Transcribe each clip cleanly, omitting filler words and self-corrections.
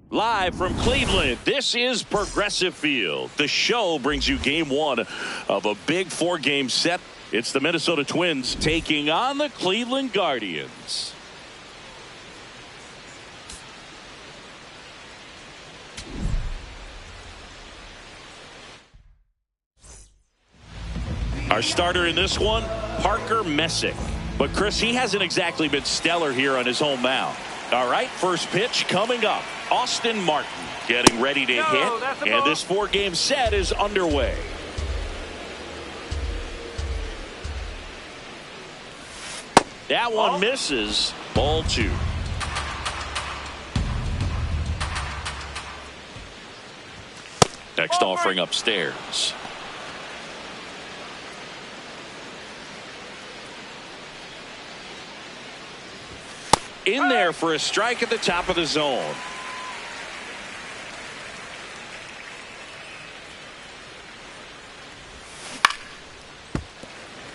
Live from Cleveland, this is Progressive Field. The show brings you game one of a big four-game set. It's the Minnesota Twins taking on the Cleveland Guardians. Our starter in this one, Parker Messick. But Chris, he hasn't exactly been stellar here on his home mound. All right, first pitch coming up. Austin Martin getting ready to hit, and this four-game set is underway. That one misses. Ball two. Next offering upstairs. In there for a strike at the top of the zone.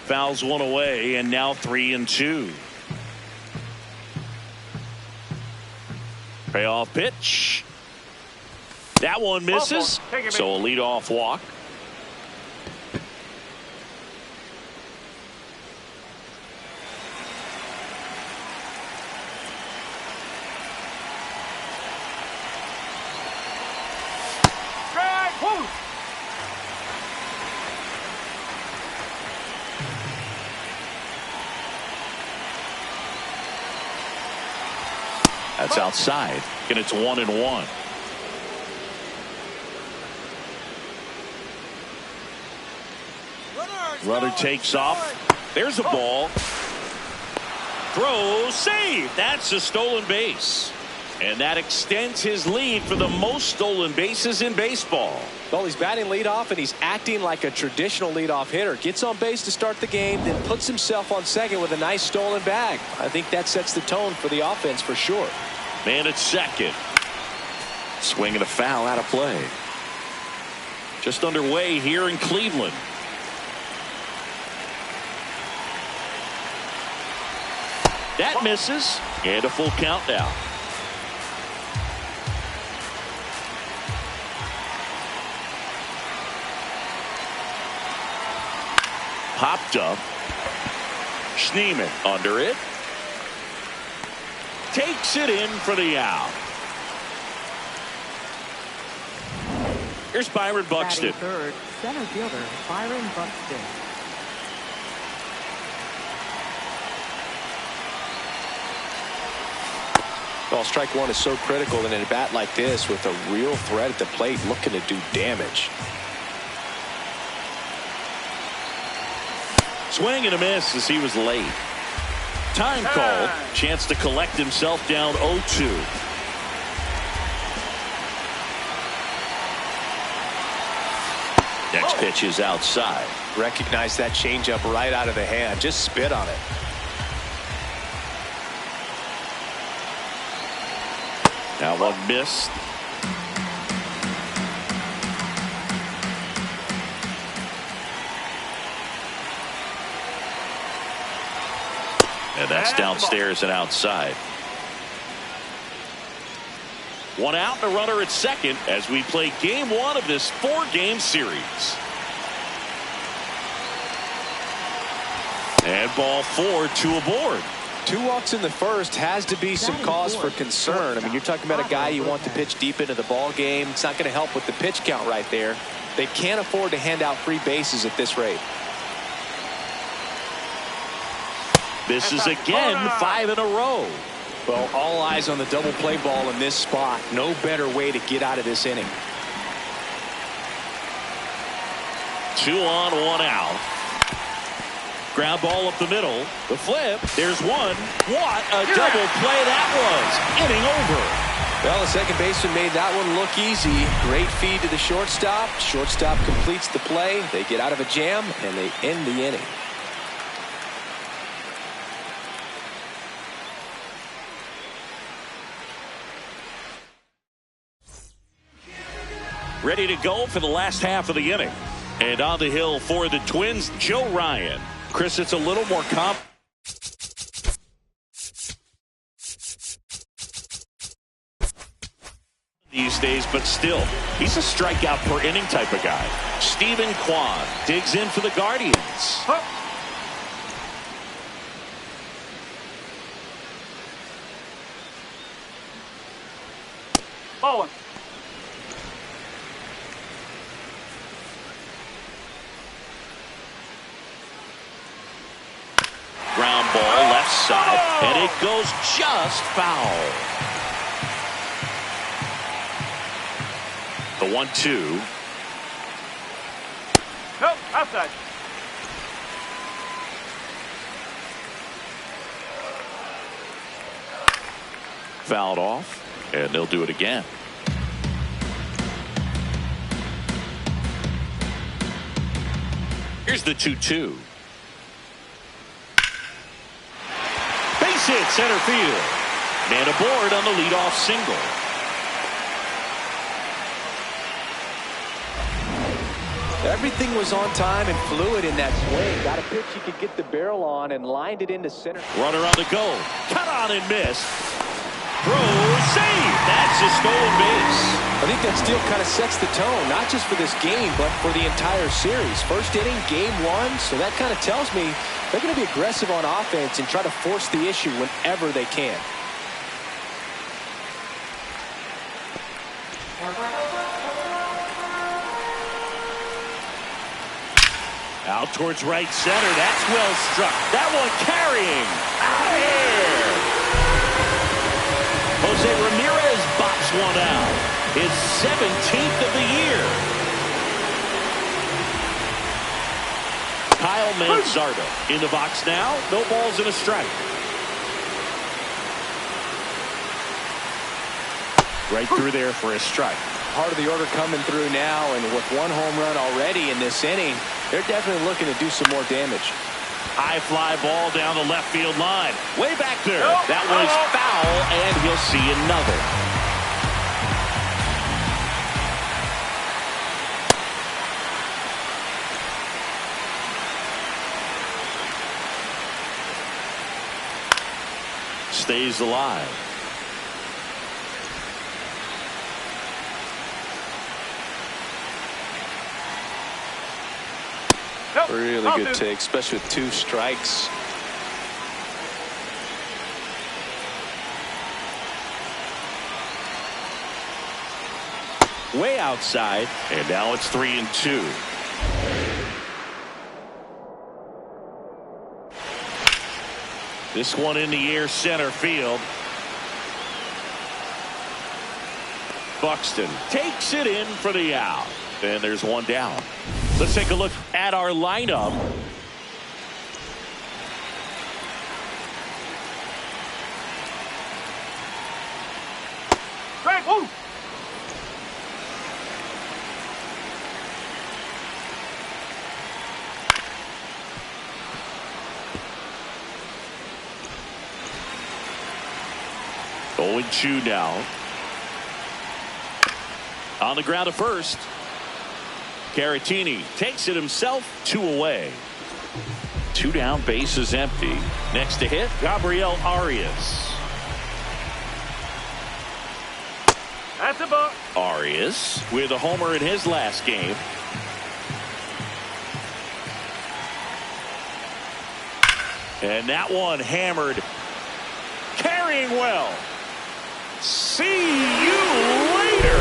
Fouls one away, and now 3-2. Payoff pitch. That one misses, so a leadoff walk. That's outside, and it's 1-1. Runner takes off. There's a ball. Throw, save. That's a stolen base. And that extends his lead for the most stolen bases in baseball. Well, he's batting leadoff, and he's acting like a traditional leadoff hitter. Gets on base to start the game, then puts himself on second with a nice stolen bag. I think that sets the tone for the offense for sure. Man at second. Swing and a foul out of play. Just underway here in Cleveland. That misses, and a full count now. Popped up. Schneemann under it. Takes it in for the out. Here's Byron Buxton. Third, center fielder Byron Buxton. Well, strike one is so critical in a bat like this with a real threat at the plate looking to do damage. Swing and a miss as he was late. Time called. Chance to collect himself down 0-2. Next pitch is outside. Recognize that changeup right out of the hand. Just spit on it. Now one missed. And that's downstairs and outside. One out and a runner at second as we play game one of this 4-game series. And ball 4, 2 aboard. 2 walks in the first has to be some cause for concern. I mean, you're talking about a guy you want to pitch deep into the ball game. It's not going to help with the pitch count right there. They can't afford to hand out free bases at this rate. Misses again, 5 in a row. Well, all eyes on the double play ball in this spot. No better way to get out of this inning. 2 on, 1 out. Ground ball up the middle. The flip. There's one. What a double play that was. Inning over. Well, the second baseman made that one look easy. Great feed to the shortstop. Shortstop completes the play. They get out of a jam, and they end the inning. Ready to go for the last half of the inning. And on the hill for the Twins, Joe Ryan. Chris, it's a little more these days, but still, he's a strikeout per inning type of guy. Stephen Kwan digs in for the Guardians. Bowling. Ground ball left side, and it goes just foul. The 1-2. Nope, outside. Fouled off, and they'll do it again. Here's the 2-2. Base hit center field. Man aboard on the leadoff single. Everything was on time and fluid in that swing. Got a pitch you could get the barrel on and lined it into center. Runner on the go. Cut on and missed. Throw, save. That's a stolen base. I think that steal kind of sets the tone, not just for this game, but for the entire series. First inning, game one, so that kind of tells me they're going to be aggressive on offense and try to force the issue whenever they can. Out towards right center. That's well struck. That one carrying. Out of here. Jose Ramirez bops one out. His 17th of the year. Kyle Manzardo in the box now. No balls and a strike. Right through there for a strike. Part of the order coming through now, and with one home run already in this inning, they're definitely looking to do some more damage. High fly ball down the left field line. Way back there. That was foul, and he'll see another. Stays alive. Really good take, especially with 2 strikes. Way outside, and now it's 3-2. This one in the air center field. Buxton takes it in for the out. And there's one down. Let's take a look at our lineup. 0-2 now. On the ground to first. Caratini takes it himself, 2 away. 2 down, base is empty. Next to hit, Gabriel Arias. That's a ball. Arias with a homer in his last game. And that one hammered. Carrying well. See you later.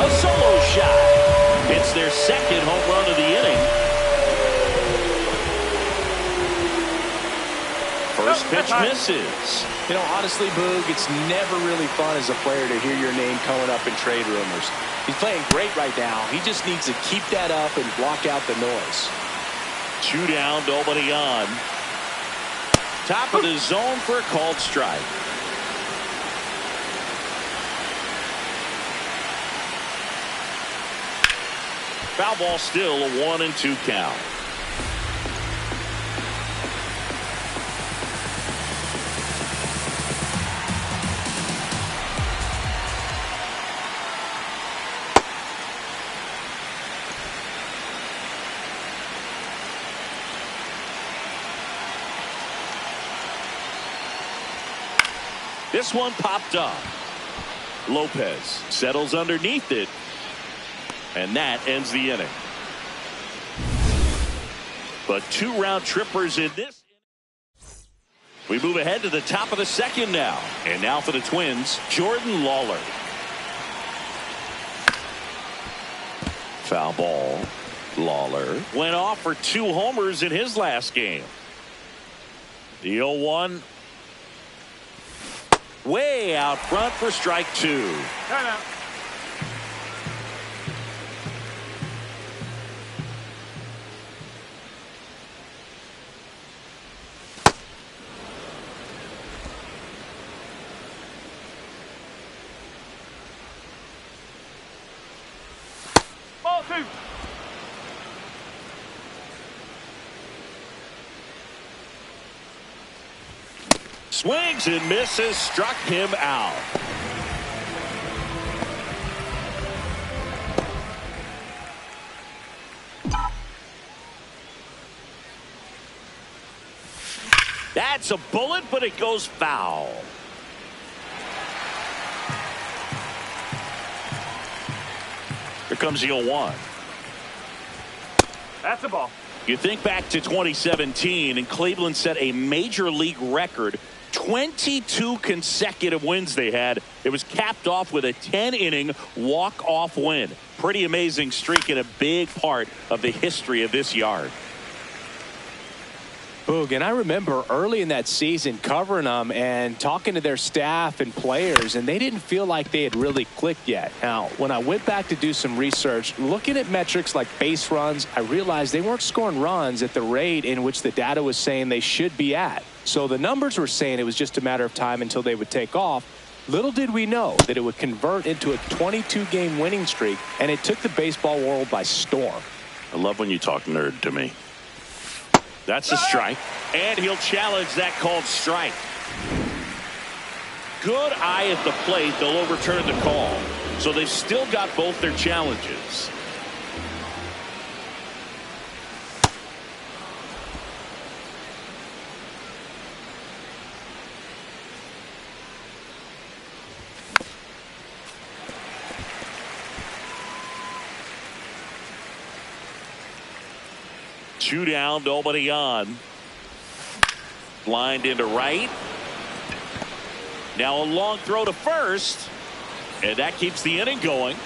A solo shot. It's their second home run of the inning. First pitch misses. You know, honestly, Boog, it's never really fun as a player to hear your name coming up in trade rumors. He's playing great right now. He just needs to keep that up and block out the noise. 2 down, nobody on. Top of the zone for a called strike. Foul ball, still a 1-2 count. This one popped up. Lopez settles underneath it. And that ends the inning. But 2 round trippers in this. We move ahead to the top of the second now. And now for the Twins, Jordan Lawler. Foul ball. Lawler went off for 2 homers in his last game. The 0-1. Way out front for strike 2. Timeout. Ball 2. Swings and misses, struck him out. That's a bullet, but it goes foul. Here comes the 0-1. That's a ball. You think back to 2017, and Cleveland set a major league record. 22 consecutive wins they had. It was capped off with a 10-inning walk-off win. Pretty amazing streak and a big part of the history of this yard. Boog, and I remember early in that season covering them and talking to their staff and players, and they didn't feel like they had really clicked yet. Now, when I went back to do some research, looking at metrics like base runs, I realized they weren't scoring runs at the rate in which the data was saying they should be at. So the numbers were saying it was just a matter of time until they would take off. Little did we know that it would convert into a 22-game winning streak, and it took the baseball world by storm. I love when you talk nerd to me. That's a strike, and he'll challenge that called strike. Good eye at the plate. They'll overturn the call. So they've still got both their challenges. Two down, nobody on. Lined into right. Now a long throw to first. And that keeps the inning going.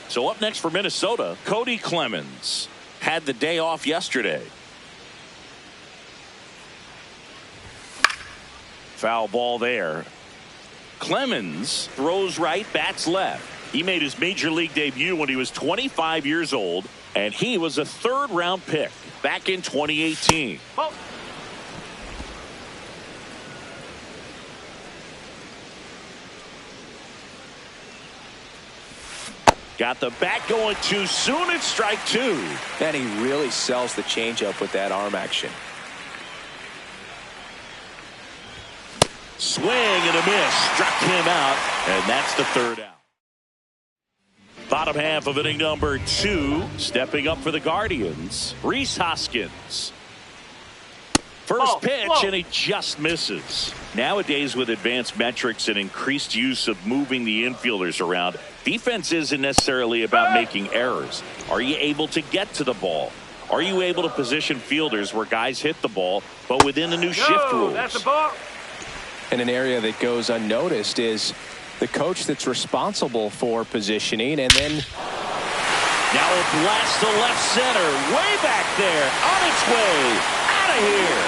So up next for Minnesota, Cody Clemens had the day off yesterday. Foul ball there. Clemens throws right, bats left. He made his major league debut when he was 25 years old, and he was a third-round pick back in 2018. Ball. Got the bat going too soon. It's strike 2. And he really sells the changeup with that arm action. Swing and a miss. Struck him out, and that's the third out. Bottom half of inning number 2. Stepping up for the Guardians, Rhys Hoskins. First pitch, and he just misses. Nowadays, with advanced metrics and increased use of moving the infielders around, defense isn't necessarily about making errors. Are you able to get to the ball? Are you able to position fielders where guys hit the ball, but within the new shift rules? That's a ball. And an area that goes unnoticed is the coach that's responsible for positioning, and then now a blast to left center, way back there, on its way, out of here.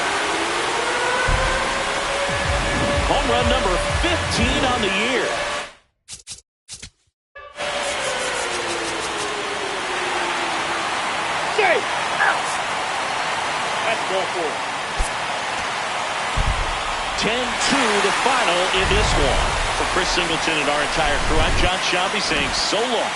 Home run number 15 on the year. That's ball 4. 10-2 the final in this one. For Chris Singleton and our entire crew, I'm John Shelby saying so long.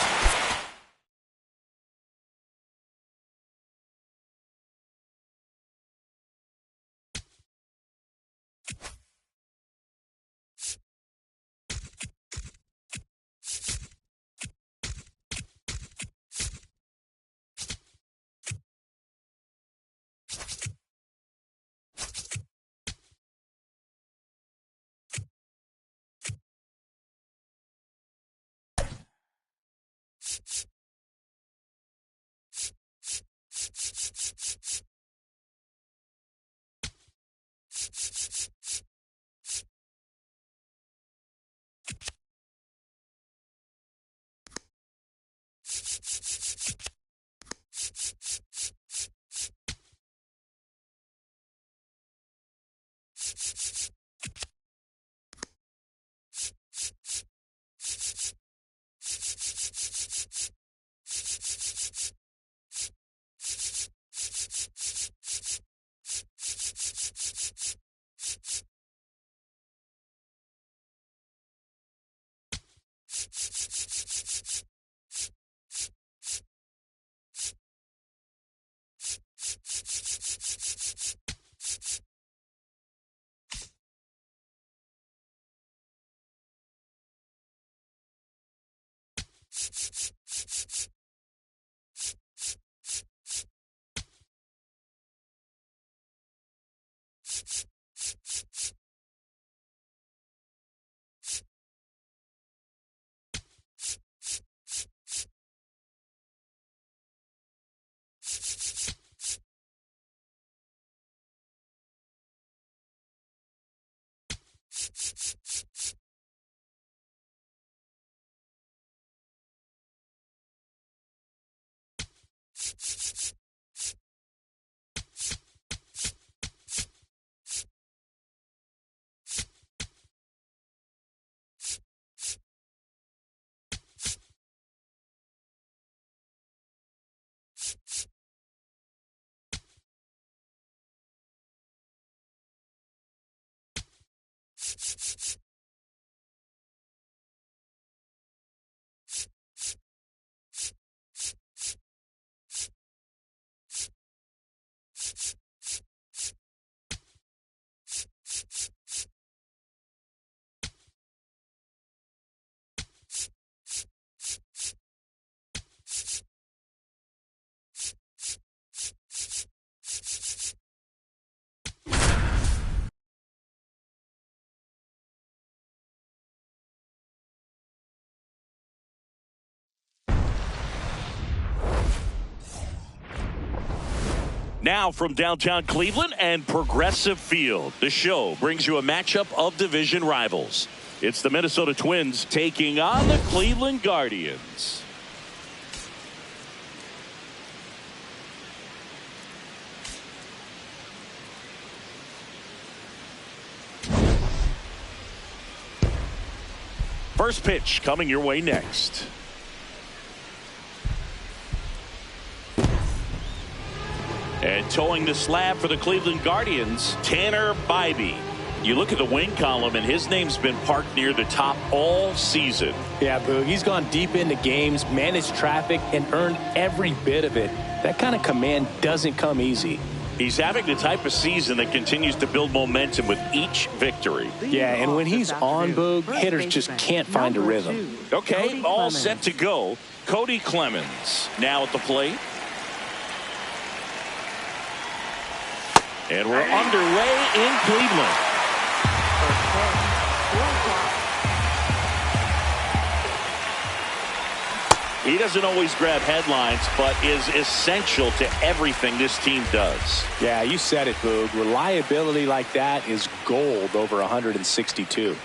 Now from downtown Cleveland and Progressive Field, the show brings you a matchup of division rivals. It's the Minnesota Twins taking on the Cleveland Guardians. First pitch coming your way next. And towing the slab for the Cleveland Guardians, Tanner Bybee. You look at the win column, and his name's been parked near the top all season. Yeah, Boog, he's gone deep into games, managed traffic, and earned every bit of it. That kind of command doesn't come easy. He's having the type of season that continues to build momentum with each victory. Yeah, and when he's on, Boog, hitters just can't find a rhythm. Okay, all set to go. Cody Clemens now at the plate. And we're underway in Cleveland. He doesn't always grab headlines, but is essential to everything this team does. Yeah, you said it, Boog. Reliability like that is gold over 162.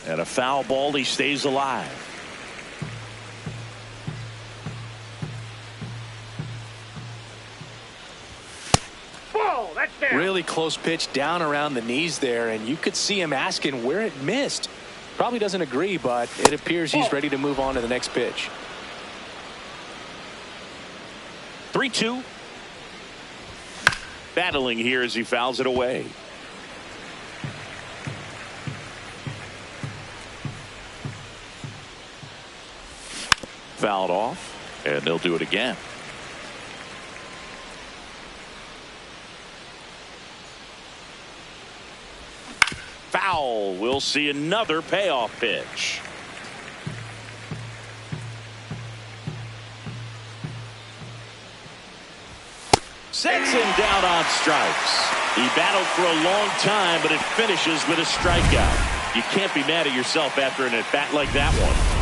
And a foul ball, he stays alive. Really close pitch down around the knees there, and you could see him asking where it missed. Probably doesn't agree, but it appears he's ready to move on to the next pitch. 3-2. Battling here as he fouls it away. Fouled off, and they'll do it again. Foul. We'll see another payoff pitch. Sets him down on strikes. He battled for a long time, but it finishes with a strikeout. You can't be mad at yourself after an at-bat like that one.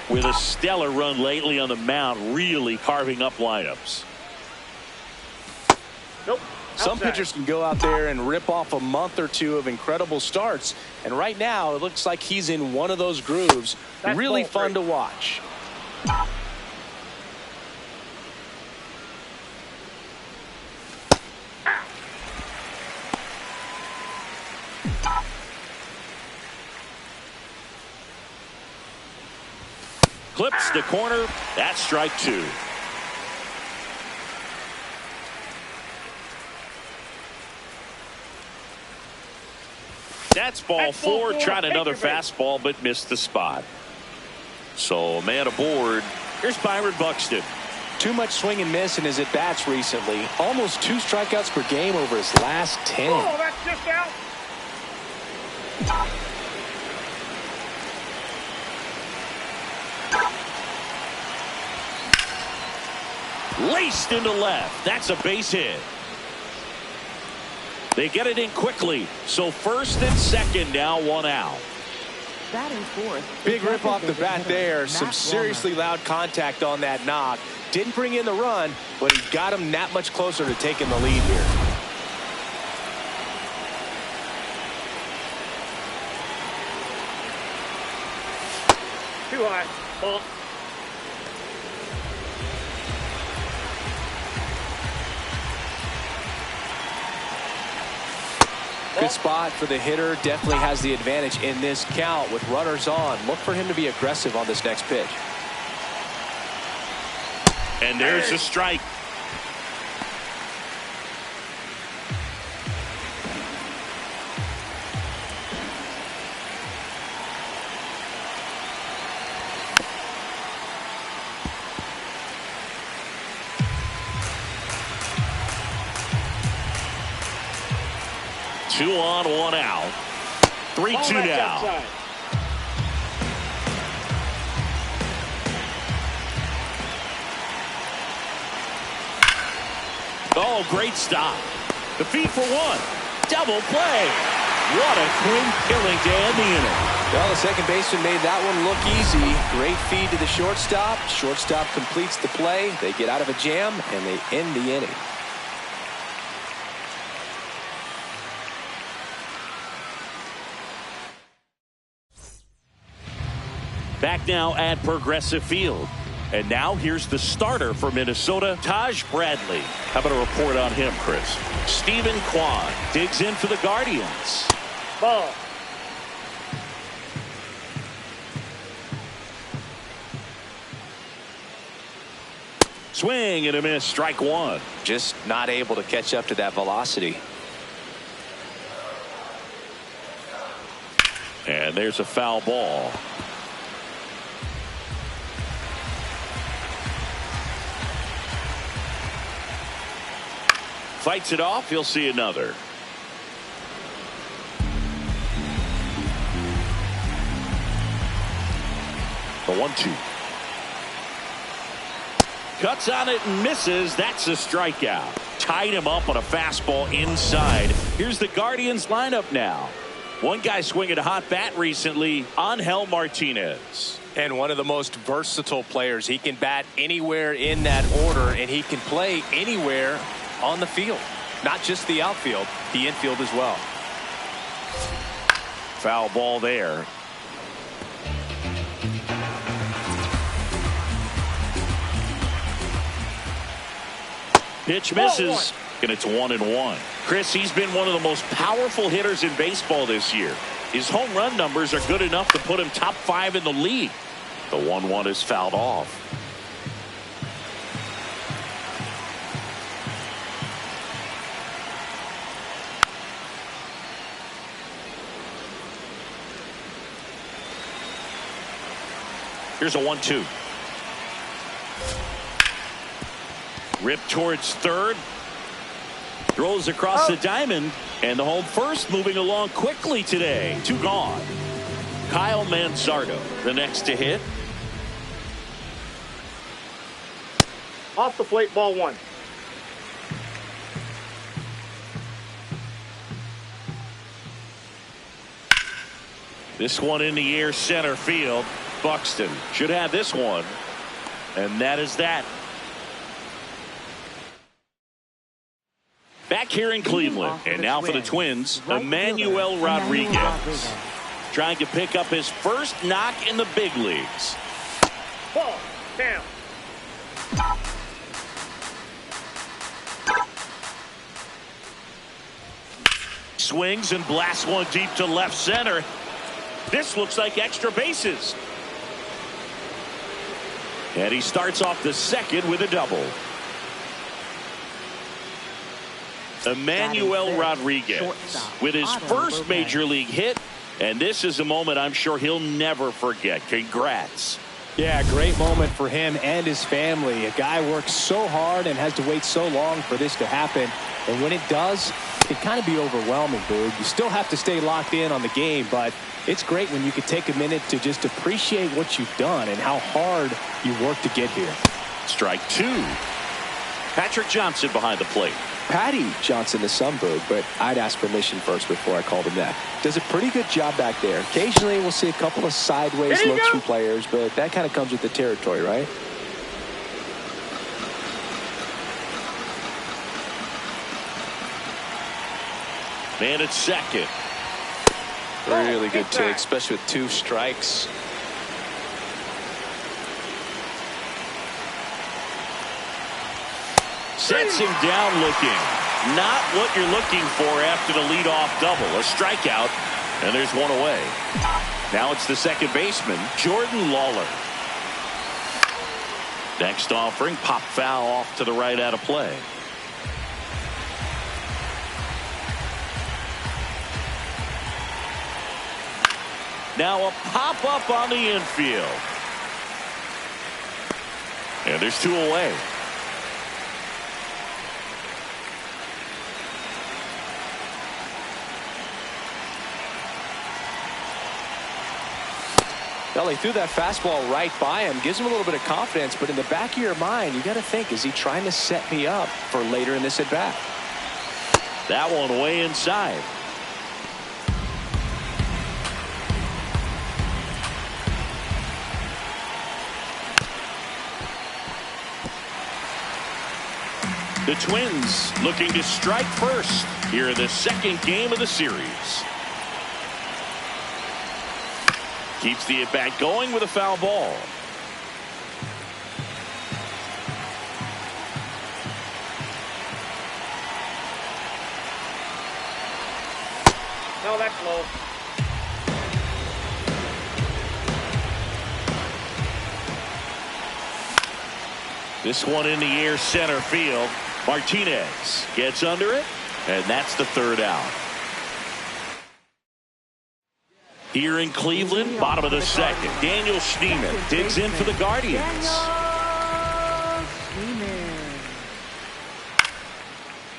With a stellar run lately on the mound, really carving up lineups. Nope. Some pitchers can go out there and rip off a month or two of incredible starts, and right now it looks like he's in one of those grooves. That's really fun three. to watch. Clips the corner. That's strike two. That's ball four. Tried another fastball, but missed the spot. So, man aboard. Here's Byron Buxton. Too much swing and miss in his at-bats recently. Almost 2 strikeouts per game over his last 10. Oh, that's just out. Laced into left. That's a base hit. They get it in quickly. So first and second now, 1 out. Batting fourth. Big rip off the bat there. Some seriously loud contact on that knock. Didn't bring in the run, but he got him that much closer to taking the lead here. Too high. Ball. Good spot for the hitter. Definitely has the advantage in this count with runners on. Look for him to be aggressive on this next pitch. And there's a strike. Two on, 1 out. 3-2 now. Outside. Oh, great stop. The feed for 1. Double play. What a clean killing to end the inning. Well, the second baseman made that one look easy. Great feed to the shortstop. Shortstop completes the play. They get out of a jam, and they end the inning. Back now at Progressive Field. And now here's the starter for Minnesota, Taj Bradley. How about a report on him, Chris? Stephen Kwan digs in for the Guardians. Ball. Swing and a miss. Strike one. Just not able to catch up to that velocity. And there's a foul ball. Fights it off. He'll see another. The 1-2. Cuts on it and misses. That's a strikeout. Tied him up on a fastball inside. Here's the Guardians lineup now. One guy swinging a hot bat recently, Angel Martinez. And one of the most versatile players. He can bat anywhere in that order, and he can play anywhere on the field. Not just the outfield, the infield as well. Foul ball there. Pitch misses, and it's 1-1. Chris, he's been one of the most powerful hitters in baseball this year. His home run numbers are good enough to put him top 5 in the league. The 1-1 is fouled off. Here's a 1-2. Ripped towards third. Throws across the diamond. And the home first moving along quickly today. 2 gone. Kyle Manzardo, the next to hit. Off the plate, ball 1. This one in the air, center field. Buxton should have this one. And that is that. Back here in Cleveland, and now for the Twins, Emmanuel Rodriguez. Trying to pick up his first knock in the big leagues. Ball, down. Swings and blasts one deep to left center. This looks like extra bases. And he starts off the second with a double. Emmanuel Rodriguez with his first major league hit, and this is a moment I'm sure he'll never forget. Congrats. Yeah, great moment for him and his family. A guy works so hard and has to wait so long for this to happen, and when it does, it can kind of be overwhelming, dude. You still have to stay locked in on the game, but it's great when you can take a minute to just appreciate what you've done and how hard you worked to get here. Strike 2. Patrick Johnson behind the plate. Patty Johnson is some bird, but I'd ask permission first before I called him that. Does a pretty good job back there. Occasionally we'll see a couple of sideways looks from players, but that kind of comes with the territory, right? Man at second. Really good take, especially with 2 strikes. Sets him down looking. Not what you're looking for after the leadoff double. A strikeout, and there's one away. Now it's the second baseman, Jordan Lawler. Next offering, pop foul off to the right out of play. Now a pop-up on the infield. And there's 2 away. Well, he threw that fastball right by him. Gives him a little bit of confidence, but in the back of your mind, you got to think, is he trying to set me up for later in this at-bat? That one way inside. The Twins looking to strike first here in the second game of the series. Keeps the at-bat going with a foul ball. No, that's low. This one in the air, center field. Martinez gets under it, and that's the third out. Here in Cleveland, bottom of the second, Daniel Schneemann digs in for the Guardians.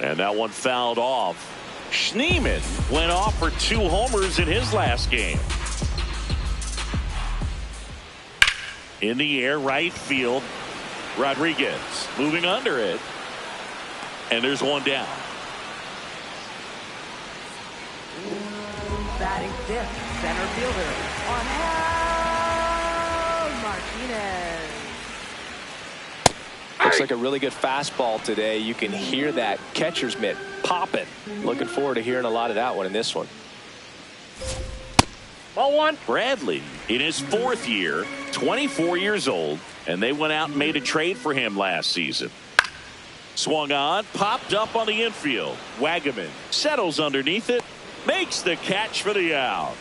And that one fouled off. Schneemann went off for 2 homers in his last game. In the air, right field. Rodriguez moving under it. And there's one down. Batting fifth, center fielder, Martinez. Looks like a really good fastball today. You can hear that catcher's mitt popping. Looking forward to hearing a lot of that one in this one. Ball 1. Bradley in his 4th year, 24 years old, and they went out and made a trade for him last season. Swung on, popped up on the infield. Wagaman settles underneath it, makes the catch for the out.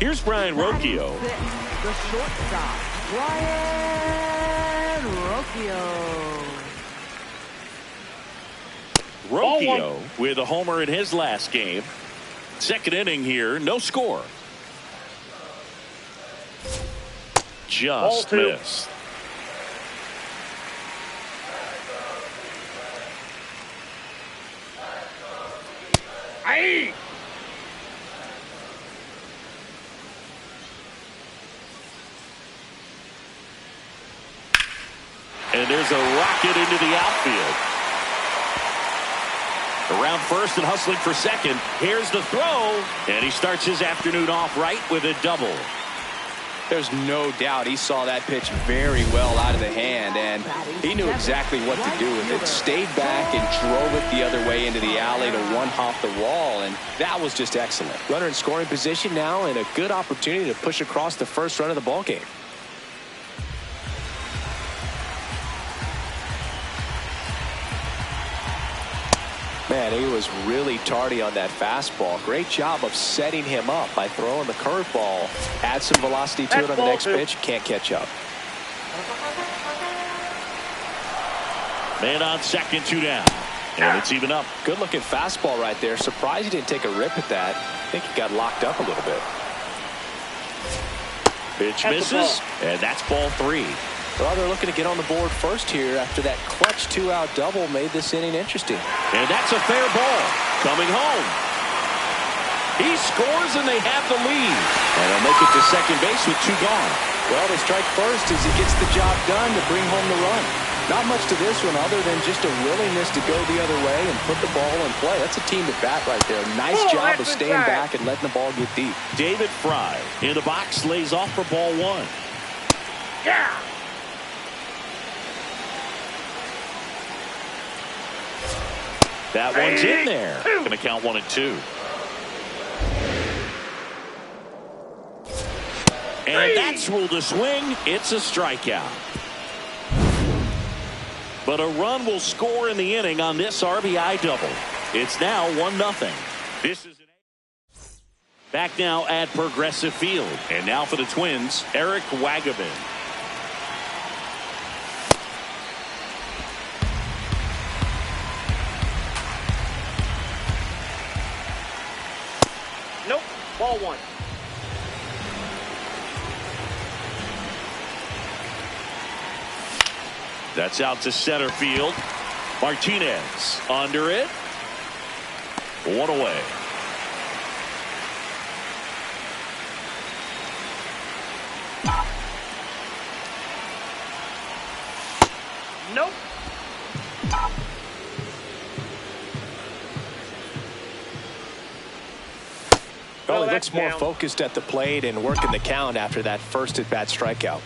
Here's Brian Rocchio. The shortstop, Brian Rocchio. Rocchio with a homer in his last game. Second inning here, no score. Just missed. Aye. And there's a rocket into the outfield. Around first and hustling for second. Here's the throw. And he starts his afternoon off right with a double. There's no doubt he saw that pitch very well out of the hand, and he knew exactly what to do with it. Stayed back and drove it the other way into the alley to one-hop the wall, and that was just excellent. Runner in scoring position now, and a good opportunity to push across the first run of the ballgame. Man, he was really tardy on that fastball. Great job of setting him up by throwing the curveball. Add some velocity to it on the next pitch. Can't catch up. Man on second, 2 down. And it's even up. Good looking fastball right there. Surprised he didn't take a rip at that. I think he got locked up a little bit. Pitch misses, and that's ball 3. Well, they're looking to get on the board first here after that clutch 2-out double made this inning interesting. And that's a fair ball. Coming home. He scores and they have the lead. And he'll make it to second base with 2 gone. Well, they strike first as he gets the job done to bring home the run. Not much to this one other than just a willingness to go the other way and put the ball in play. That's a team at bat right there. Nice job of staying back and letting the ball get deep. David Fry in the box lays off for ball 1. Yeah. That one's in there. Going to count 1 and 2. And that's ruled a swing. It's a strikeout. But a run will score in the inning on this RBI double. It's now 1-0. This is back now at Progressive Field. And now for the Twins, Eric Wagaman. Nope. Ball 1. That's out to center field. Martinez under it. 1 away. Nope. Well, he looks more focused at the plate and working the count after that first at-bat strikeout.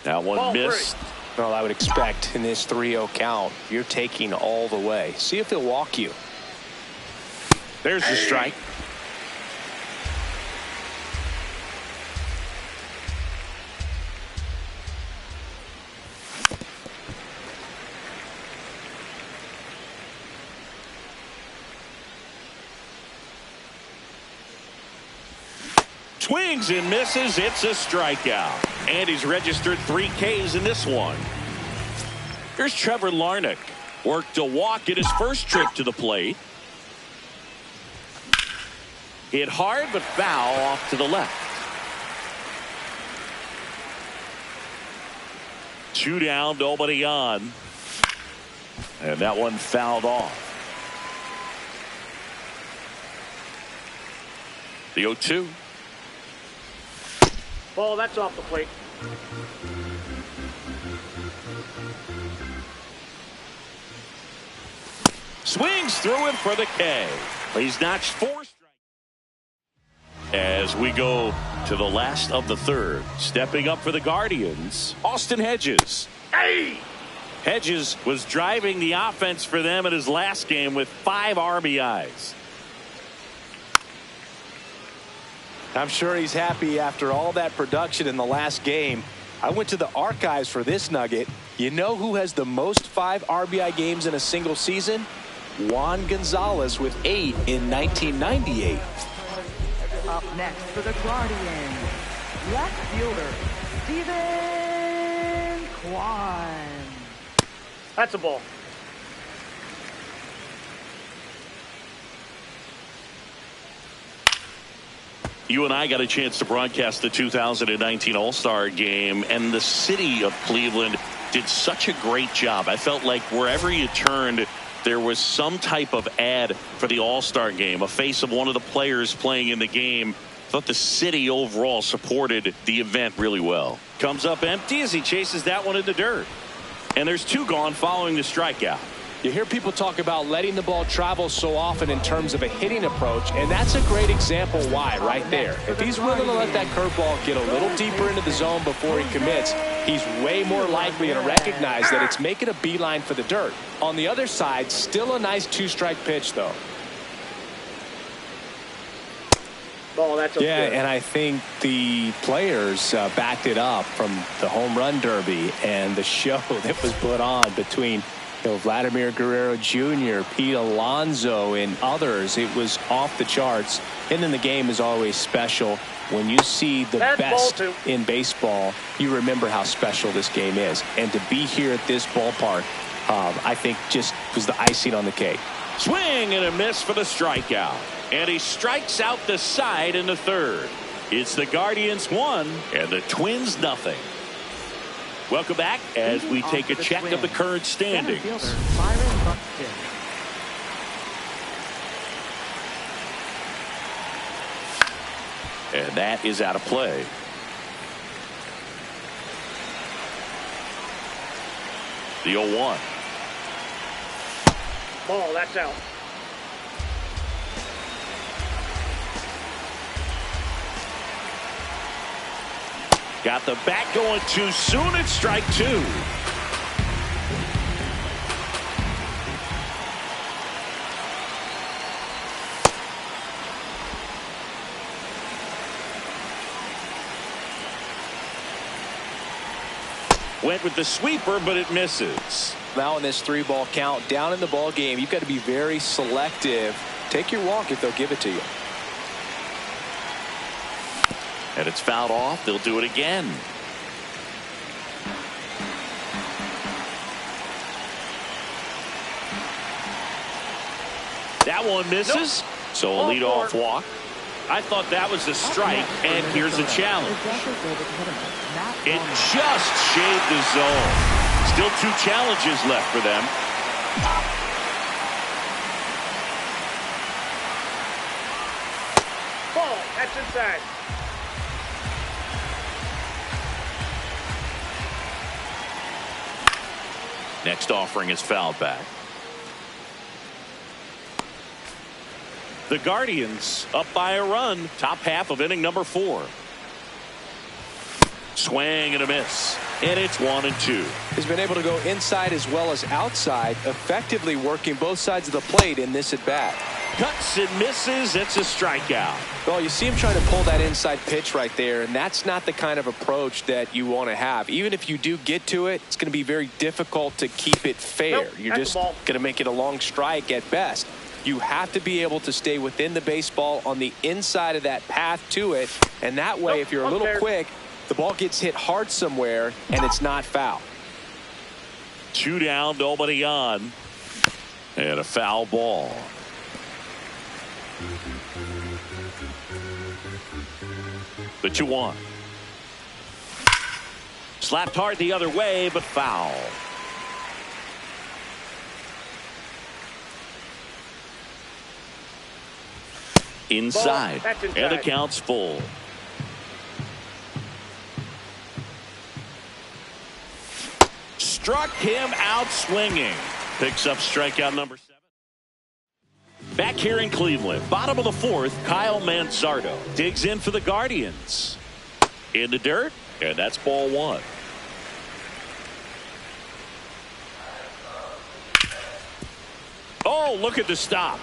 That one missed. Well, I would expect in this 3-0 count, you're taking all the way. See if he'll walk you. There's the strike. Swings and misses. It's a strikeout. And he's registered 3 Ks in this one. Here's Trevor Larnach. Worked a walk in his first trip to the plate. Hit hard but foul off to the left. 2 down, nobody on. And that one fouled off. The 0-2. Ball, that's off the plate. Swings through it for the K. He's notched 4 strikes. As we go to the last of the third, stepping up for the Guardians, Austin Hedges. Hey! Hedges was driving the offense for them in his last game with 5 RBIs. I'm sure he's happy after all that production in the last game. I went to the archives for this nugget. You know who has the most 5 RBI games in a single season? Juan Gonzalez with 8 in 1998. Up next for the Guardians, left fielder, Steven Kwan. That's a ball. You and I got a chance to broadcast the 2019 All-Star Game, and the city of Cleveland did such a great job. I felt like wherever you turned, there was some type of ad for the All-Star Game, a face of one of the players playing in the game. I thought the city overall supported the event really well. Comes up empty as he chases that one in the dirt. And there's 2 gone following the strikeout. You hear people talk about letting the ball travel so often in terms of a hitting approach, and that's a great example why right there. If he's willing to let that curveball get a little deeper into the zone before he commits, he's way more likely to recognize that it's making a beeline for the dirt. On the other side, still a nice 2-strike pitch, though. Ball, that's a Yeah, and I think the players backed it up from the home run derby and the show that was put on between Vladimir Guerrero Jr., Pete Alonso, and others. It was off the charts. And then the game is always special. When you see the best in baseball, you remember how special this game is. And to be here at this ballpark, I think just was the icing on the cake. Swing and a miss for the strikeout. And he strikes out the side in the third. It's the Guardians 1 and the Twins nothing. Welcome back as we take a check of the current standings. And that is out of play. The 0-1. Ball, that's out. Got the bat going too soon. It's strike 2. Went with the sweeper, but it misses. Now in this 3-ball count, down in the ball game, you've got to be very selective. Take your walk if they'll give it to you. And it's fouled off. They'll do it again. That one misses. Nope. So a leadoff walk. I thought that was a strike, and here's a challenge. It just shaved the zone. Still 2 challenges left for them. Ball, that's inside. Next offering is fouled back. The Guardians up by a run. Top half of inning number 4. Swing and a miss. And it's 1-2. He's been able to go inside as well as outside, effectively working both sides of the plate in this at bat. Cuts and misses. It's a strikeout. Well, you see him trying to pull that inside pitch right there, and that's not the kind of approach that you want to have. Even if you do get to it, it's going to be very difficult to keep it fair. Nope, You're just going to make it a long strike at best. You have to be able to stay within the baseball on the inside of that path to it. And that way, if you're a little quick, the ball gets hit hard somewhere and it's not foul. 2 down, nobody on. And a foul ball. The 2-1. Slapped hard the other way, but foul. Inside. And the count's full. Struck him out swinging. Picks up strikeout number 7. Back here in Cleveland, bottom of the 4th, Kyle Manzardo digs in for the Guardians. In the dirt, and that's ball 1. Oh, look at the stop.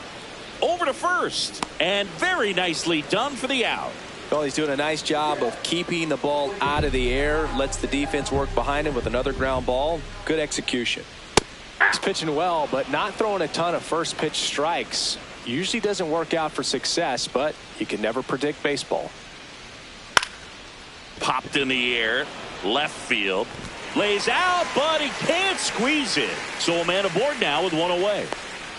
Over to first, and very nicely done for the out. Well, he's doing a nice job of keeping the ball out of the air, lets the defense work behind him with another ground ball. Good execution. He's pitching well, but not throwing a ton of first pitch strikes. Usually doesn't work out for success, but you can never predict baseball. Popped in the air, left field. Lays out, but he can't squeeze it. So a man aboard now with 1 away.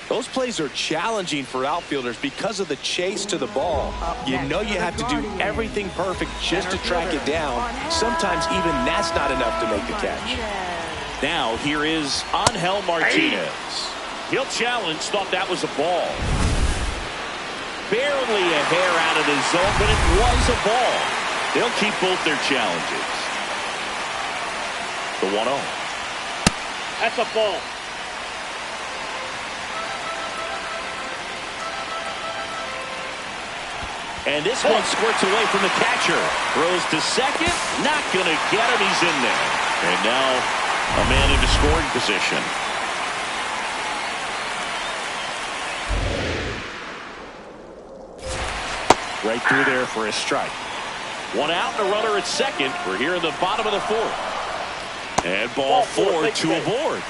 Those plays are challenging for outfielders because of the chase to the ball. You know you have to do everything perfect just to track it down. Sometimes even that's not enough to make the catch. Now here is Angel Martinez. He'll challenge, thought that was a ball. Barely a hair out of the zone, but it was a ball. They'll keep both their challenges. The 1-0. That's a ball. And this one squirts away from the catcher. Throws to second. Not going to get him. He's in there. And now a man into scoring position. Right through there for a strike. 1 out and a runner at second. We're here in the bottom of the 4th. And ball 4 to aboard.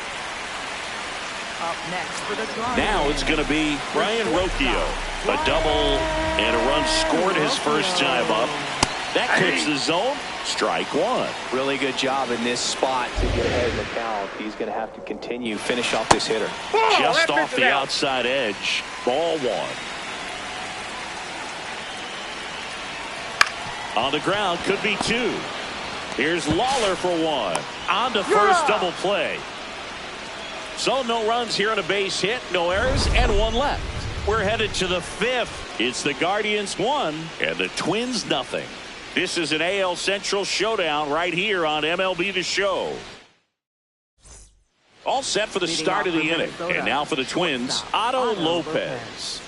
Up next for the Now it's going to be Brian Rocchio. A double and a run scored his first time up. That clips the zone. Strike 1. Really good job in this spot to get ahead in the count. He's going to have to continue, finish off this hitter. Just off the outside edge. Ball 1. On the ground, could be 2. Here's Lawler for 1. On to first double play. So no runs here on a base hit, no errors, and 1 left. We're headed to the 5th. It's the Guardians 1 and the Twins nothing. This is an AL Central showdown right here on MLB The Show. All set for the start of the inning. And now for the Twins, Otto Lopez.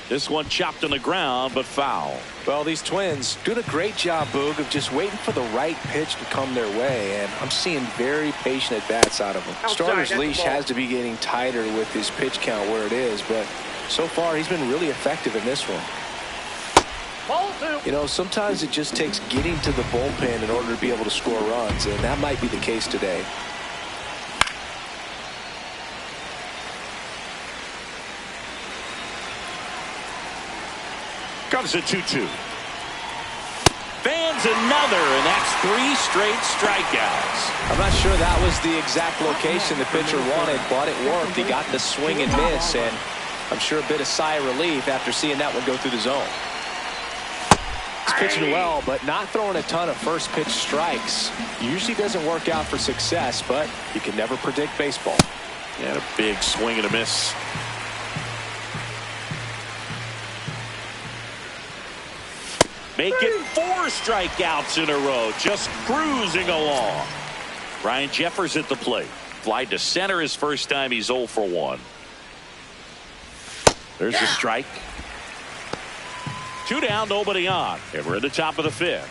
This one chopped on the ground, but foul. Well, these Twins doing a great job, Boog, of just waiting for the right pitch to come their way, and I'm seeing very patient at-bats out of them. Starter's leash has to be getting tighter with his pitch count where it is, but so far he's been really effective in this one. You know, sometimes it just takes getting to the bullpen in order to be able to score runs, and that might be the case today. Comes a 2-2. Fans another, and that's 3 straight strikeouts. I'm not sure that was the exact location the pitcher wanted, but it worked. He got the swing and miss, and I'm sure a bit of sigh of relief after seeing that one go through the zone. He's pitching well, but not throwing a ton of first pitch strikes. Usually doesn't work out for success, but you can never predict baseball. And a big swing and a miss. Make it 4 strikeouts in a row, just cruising along. Ryan Jeffers at the plate. Fly to center his first time. He's 0 for 1. There's a strike. 2 down, nobody on. And we're at the top of the 5th.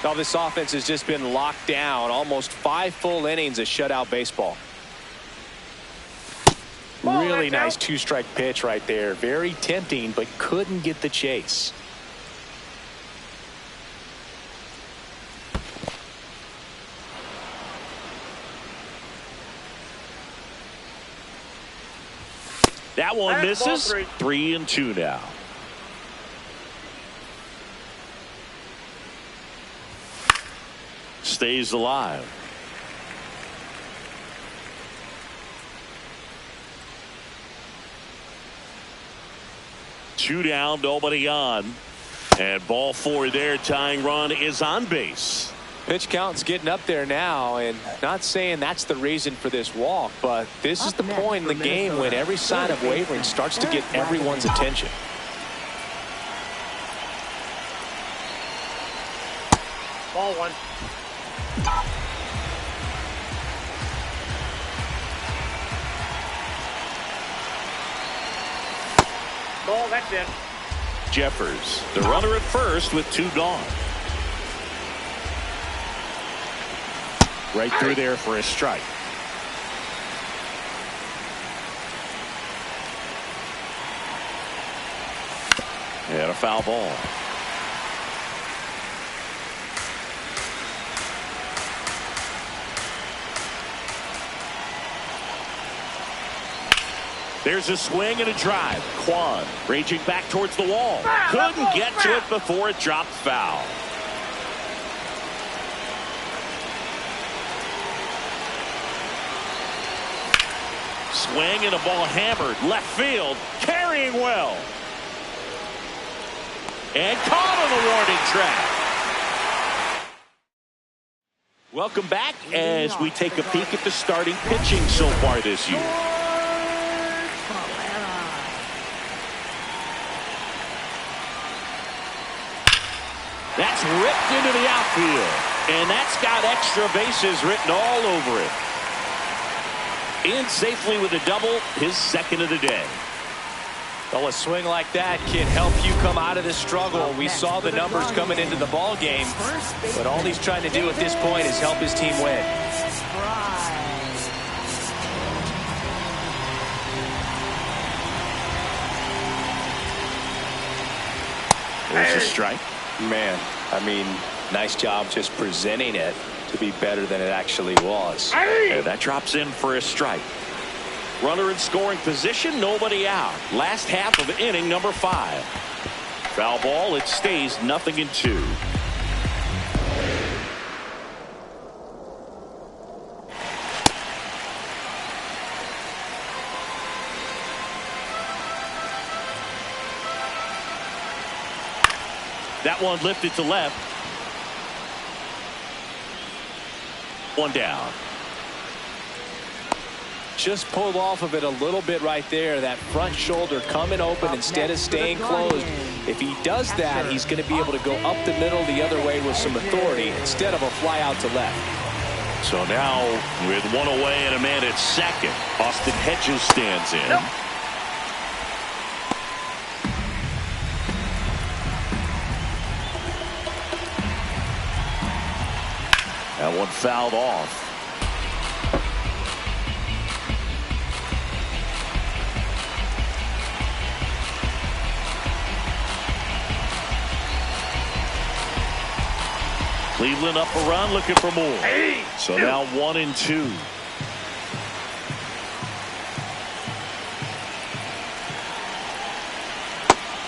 Now this offense has just been locked down. Almost 5 full innings of shutout baseball. Really nice 2-strike pitch right there. Very tempting, but couldn't get the chase. That one That's ball misses. 3-2 now. Stays alive. Two down, nobody on. And ball four there. Tying run is on base. Pitch count's getting up there now, and not saying that's the reason for this walk, but this is the point in the game when every sign of wavering starts to get everyone's attention. Ball one. Ball, that's in. Jeffers, the runner at first with two gone. Right through there for a strike. And a foul ball. There's a swing and a drive. Kwan raging back towards the wall. Couldn't get to it before it dropped foul. Swing and a ball hammered left field, carrying well, and caught on the warning track. Welcome back as we take a peek at the starting pitching so far this year. That's ripped into the outfield, and that's got extra bases written all over it. In safely with a double, his second of the day. Well, a swing like that can help you come out of this struggle. We saw the numbers coming into the ball game, but all he's trying to do at this point is help his team win. There's a strike. Man, I mean, nice job just presenting it to be better than it actually was. And that drops in for a strike. Runner in scoring position, nobody out. Last half of inning number 5. Foul ball, it stays 0-2. That one lifted to left. One down. Just pulled off of it a little bit right there. That front shoulder coming open instead of staying closed. If he does that, he's going to be able to go up the middle the other way with some authority instead of a fly out to left. So now with one away and a man at second, Austin Hedges stands in. Nope. That one fouled off. Cleveland up a run, looking for more. So now 1-2.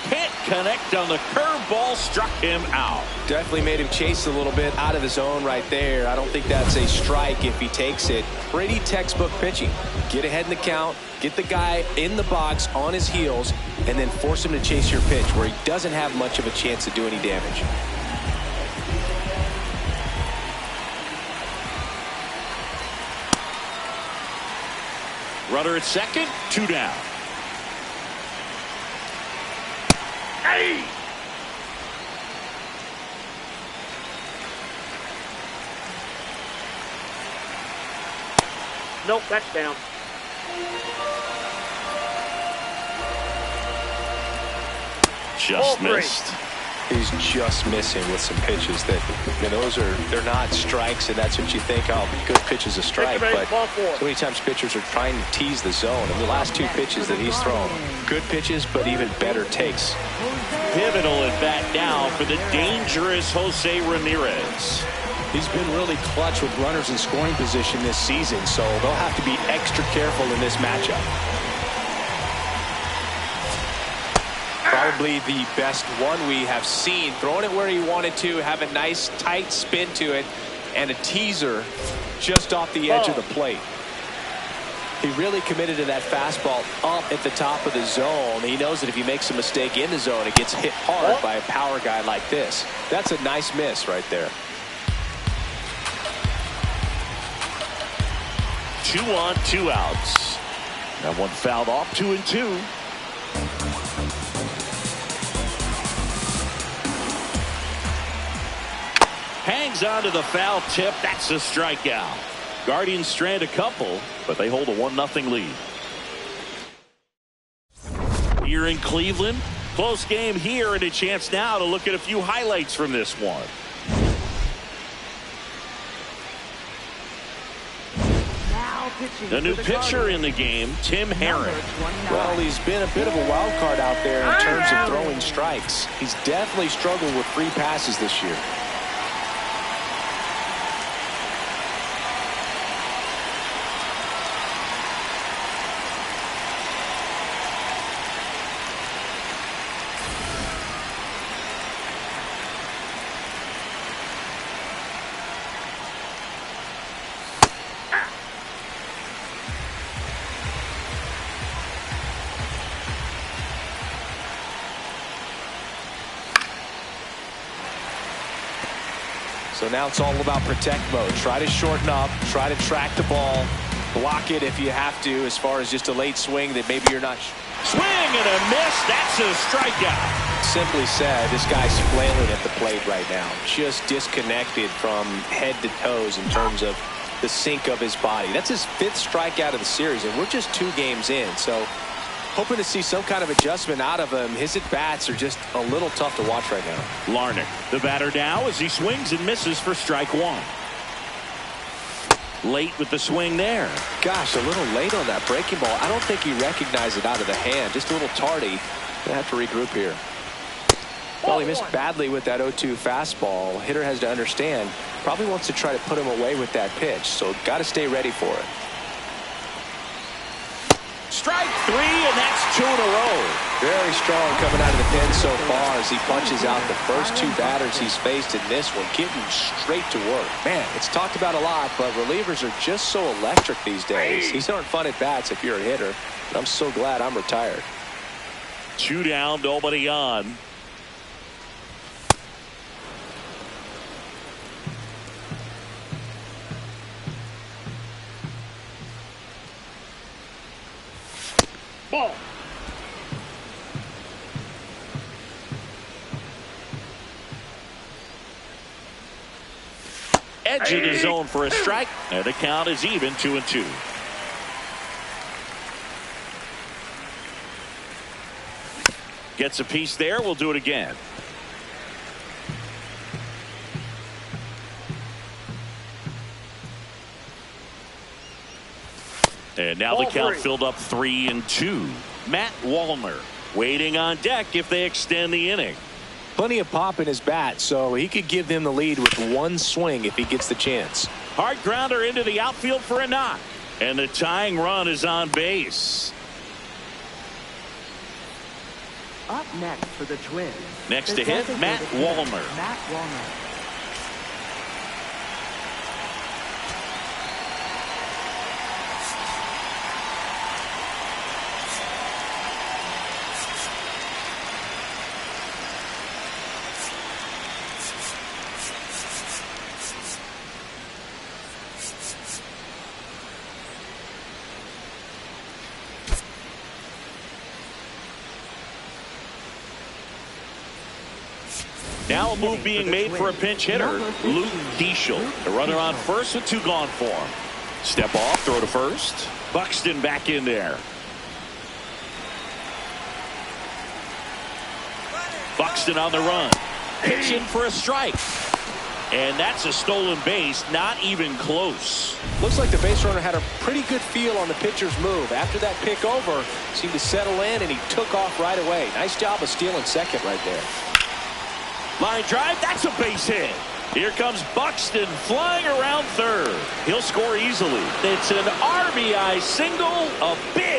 Can't connect on the curveball, struck him out. Definitely made him chase a little bit out of the zone right there. I don't think that's a strike if he takes it. Pretty textbook pitching. Get ahead in the count, get the guy in the box on his heels, and then force him to chase your pitch where he doesn't have much of a chance to do any damage. Runner at second, 2 down. Hey! Nope, that's down. Just missed. He's just missing with some pitches that, you know, they're not strikes, and that's what you think, oh, good pitch is a strike, but so many times pitchers are trying to tease the zone. And the last 2 pitches that he's thrown, good pitches, but even better takes. Pivotal at bat now for the dangerous Jose Ramirez. He's been really clutch with runners in scoring position this season, so they'll have to be extra careful in this matchup. Probably the best one we have seen. Throwing it where he wanted to, have a nice tight spin to it, and a teaser just off the edge of the plate. He really committed to that fastball up at the top of the zone. He knows that if he makes a mistake in the zone, it gets hit hard by a power guy like this. That's a nice miss right there. 2 on, 2 outs. That one fouled off, 2-2. Hangs on to the foul tip. That's a strikeout. Guardians strand a couple, but they hold a 1-0 lead. Here in Cleveland, close game here, and a chance now to look at a few highlights from this one. The new pitcher in the game, Tim Herrick. Well, he's been a bit of a wild card out there in terms of throwing strikes. He's definitely struggled with free passes this year. So now it's all about protect mode. Try to shorten up, try to track the ball, block it if you have to, as far as just a late swing that maybe you're not. Swing and a miss. That's a strikeout. Simply said, this guy's flailing at the plate right now. Just disconnected from head to toes in terms of the sink of his body. That's his 5th strikeout of the series, and we're just 2 games in. So hoping to see some kind of adjustment out of him. His at-bats are just a little tough to watch right now. Larnach, the batter now, as he swings and misses for strike 1. Late with the swing there. Gosh, a little late on that breaking ball. I don't think he recognized it out of the hand. Just a little tardy. Gonna have to regroup here. Well, he missed badly with that 0-2 fastball. Hitter has to understand. Probably wants to try to put him away with that pitch. So got to stay ready for it. Strike 3, and that's 2 in a row. Very strong coming out of the pen so far as he punches out the first 2 batters he's faced in this one, getting straight to work. Man, it's talked about a lot, but relievers are just so electric these days. These aren't fun at bats if you're a hitter, and I'm so glad I'm retired. 2 down, nobody on. Ball. Edge of the zone for a strike, and the count is even, 2-2. Gets a piece there. We'll do it again. And now the count filled up 3-2. Matt Wallner waiting on deck if they extend the inning. Plenty of pop in his bat, so he could give them the lead with 1 swing if he gets the chance. Hard grounder into the outfield for a knock. And the tying run is on base. Up next for the Twins. Next to hit, Matt Wallner. Matt Wallner. Now a move being made for a pinch hitter, Luke Diesel. The runner on first with 2 gone for him. Step off, throw to first. Buxton back in there. Buxton on the run. Pitching for a strike. And that's a stolen base, not even close. Looks like the base runner had a pretty good feel on the pitcher's move. After that pick over, seemed to settle in, and he took off right away. Nice job of stealing second right there. Line drive, that's a base hit. Here comes Buxton flying around third. He'll score easily. It's an RBI single, a big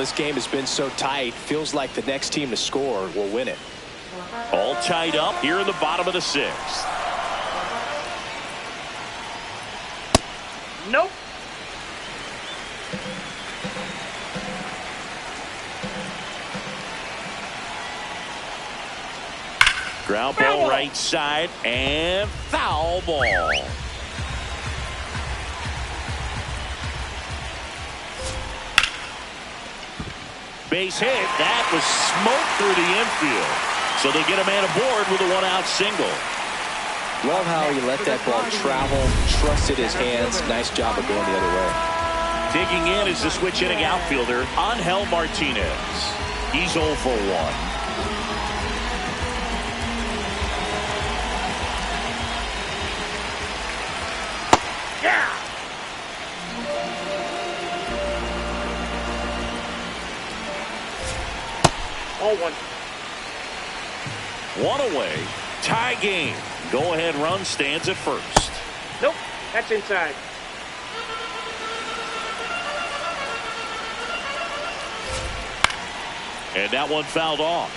This game has been so tight. Feels like the next team to score will win it. All tied up here in the bottom of the sixth. Nope. Ground ball right side and foul ball. Base hit. That was smoked through the infield. So they get a man aboard with a one-out single. Love how he let that ball travel, trusted his hands. Nice job of going the other way. Digging in is the switch hitting outfielder, Angel Martinez. He's 0 for 1. Yeah. All one. One away. Tie game. Go ahead run stands at first. Nope. That's inside. And that one fouled off.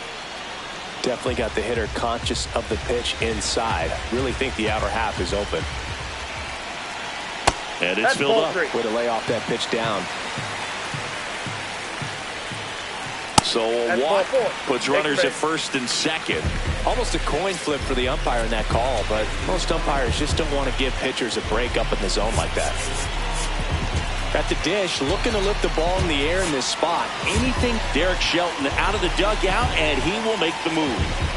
Definitely got the hitter conscious of the pitch inside. Really think the outer half is open. And it's That's filled ball up. three. Way to lay off that pitch down. So a That's walk ball 4. puts Next runners base. at first and second. Almost a coin flip for the umpire in that call, but most umpires just don't want to give pitchers a break up in the zone like that. At the dish, looking to lift the ball in the air in this spot. Anything. Derek Shelton out of the dugout, and he will make the move.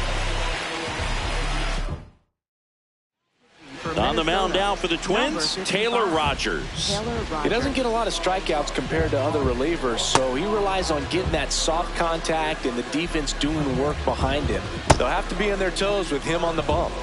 On the mound now for the Twins, Taylor Rogers. He doesn't get a lot of strikeouts compared to other relievers, so he relies on getting that soft contact and the defense doing the work behind him. They'll have to be on their toes with him on the bump.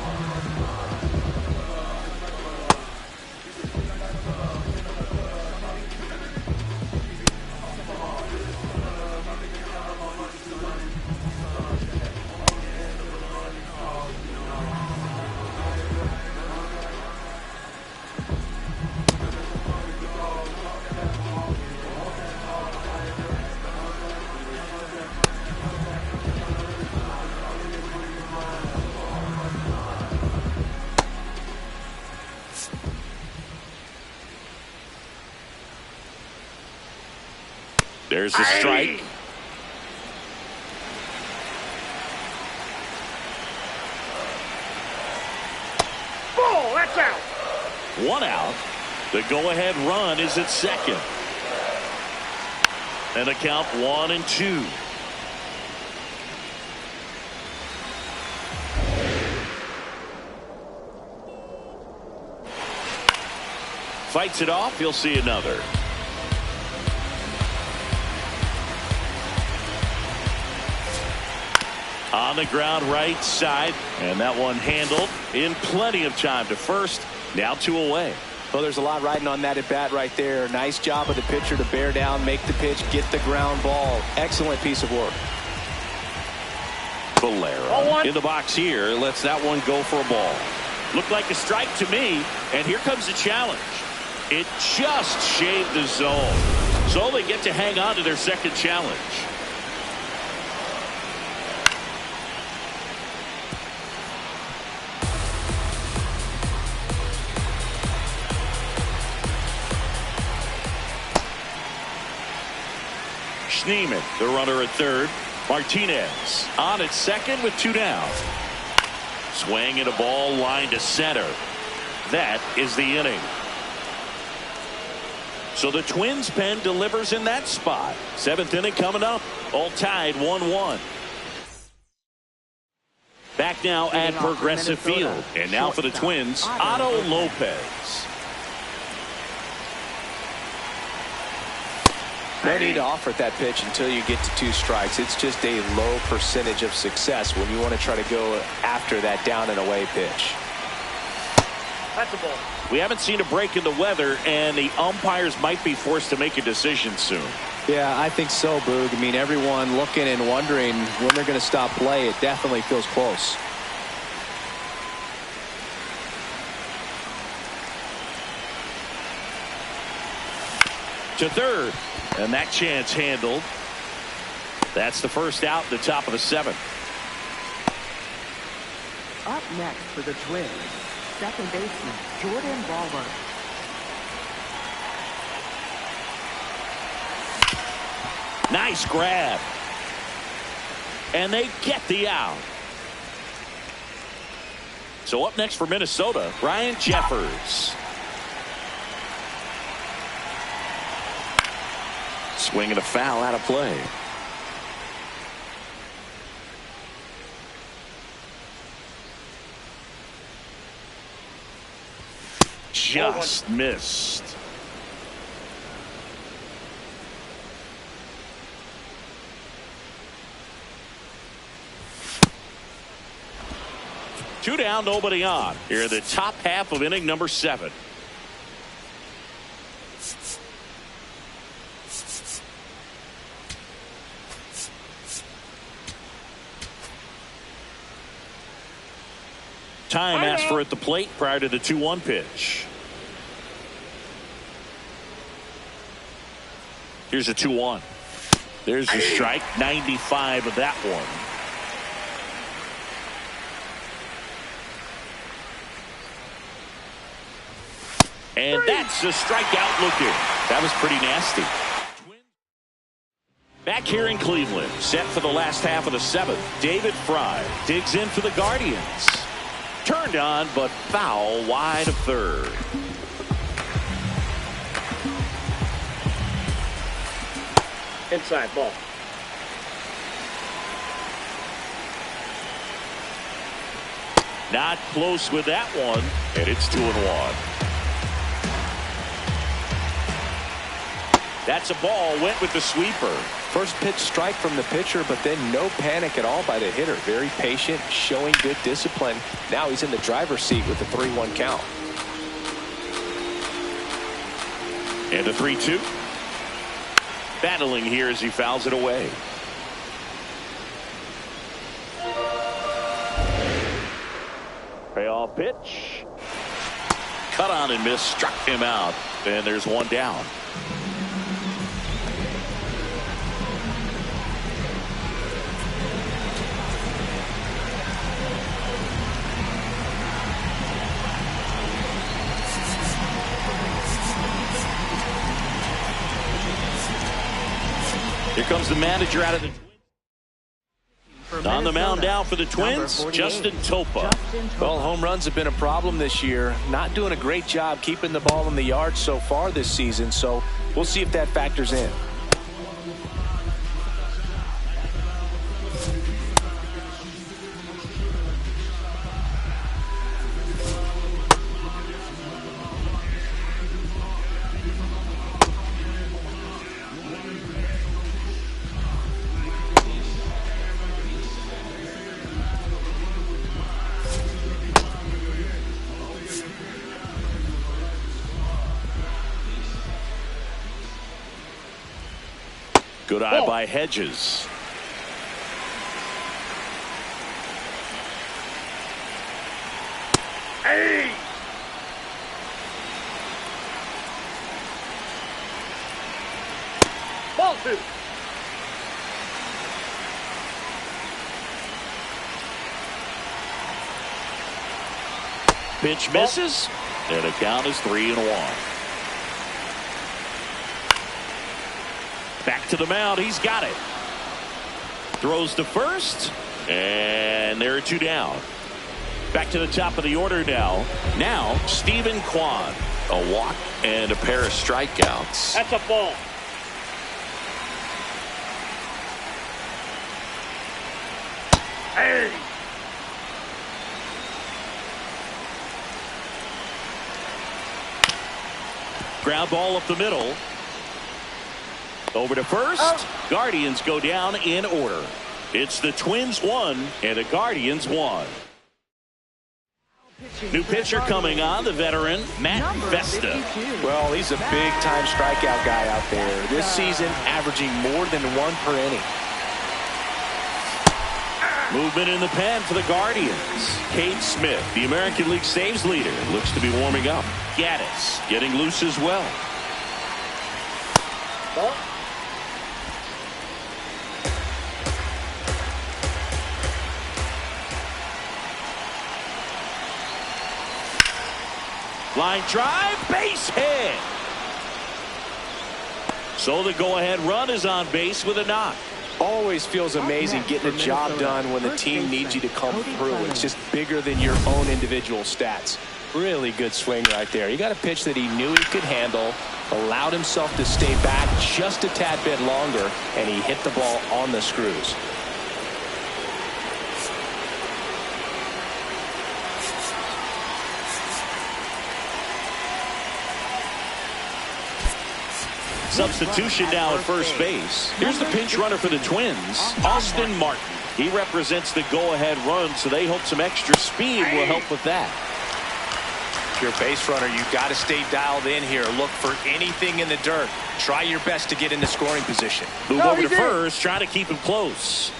There's the strike. Ball, that's out. One out. The go-ahead run is at second. And the count 1-2. Fights it off. He'll see another. On the ground right side, and that one handled in plenty of time to first. Now 2 away. Well, there's a lot riding on that at bat right there. Nice job of the pitcher to bear down, make the pitch, get the ground ball. Excellent piece of work. Valera in the box here lets that one go for a ball. Looked like a strike to me, and here comes the challenge. It just shaved the zone, so they get to hang on to their second challenge. Schneeman, the runner at third. Martinez on at second with 2 down. Swing and a ball line to center. That is the inning. So the Twins pen delivers in that spot. 7th inning coming up. All tied 1-1. Back now at Progressive Field. And now for the Twins, Otto Lopez. No need to offer that pitch until you get to 2 strikes. It's just a low percentage of success when you want to try to go after that down and away pitch. That's a ball. We haven't seen a break in the weather, and the umpires might be forced to make a decision soon. Yeah, I think so, Boog. I mean, everyone looking and wondering when they're going to stop play. It definitely feels close. To third, and that chance handled. That's the first out, the top of the 7th. Up next for the Twins, second baseman Jordan Ballmer. Nice grab. And they get the out. So up next for Minnesota, Ryan Jeffers. Swing and a foul out of play. Just missed. Two down, nobody on. Here in the top half of inning number 7. Time asked for at the plate prior to the 2-1 pitch. Here's a 2-1. There's your strike. 95 of that one. And that's a strikeout looking. That was pretty nasty. Back here in Cleveland, set for the last half of the 7th. David Fry digs in for the Guardians. Turned on, but foul wide of third. Inside ball. Not close with that one, and it's 2-1. That's a ball, went with the sweeper. First pitch strike from the pitcher, but then no panic at all by the hitter. Very patient, showing good discipline. Now he's in the driver's seat with the 3-1 count. And a 3-2. Battling here as he fouls it away. Payoff pitch. Cut on and miss, struck him out. And there's one down. Here comes the manager out of the Twins. On the mound now for the Twins, Justin Topa. Well, home runs have been a problem this year. Not doing a great job keeping the ball in the yard so far this season, so we'll see if that factors in. Good eye by Hedges. Hey! Ball 2. Pitch misses, and the count is 3-1. Back to the mound. He's got it. Throws to first. And there are 2 down. Back to the top of the order now. Now, Stephen Kwan. A walk and a pair of strikeouts. That's a ball. Hey! Ground ball up the middle. Over to first. Guardians go down in order. It's the Twins 1 and the Guardians 1. New pitcher coming on, the veteran Matt Vesta. Well, he's a big-time strikeout guy out there. This season, averaging more than 1 per inning. Movement in the pen for the Guardians. Cade Smith, the American League saves leader, looks to be warming up. Gaddis getting loose as well. Line drive, base hit. So the go-ahead run is on base with a knock. Always feels amazing getting a job done when the team needs you to come through. It's just bigger than your own individual stats. Really good swing right there. He got a pitch that he knew he could handle, allowed himself to stay back just a tad bit longer, and he hit the ball on the screws. Substitution now at first base. Here's the pinch runner for the Twins, Austin Martin. He represents the go-ahead run, so they hope some extra speed will help with that. If you're a base runner, you've got to stay dialed in here. Look for anything in the dirt. Try your best to get into scoring position. Move over to first, try to keep him close.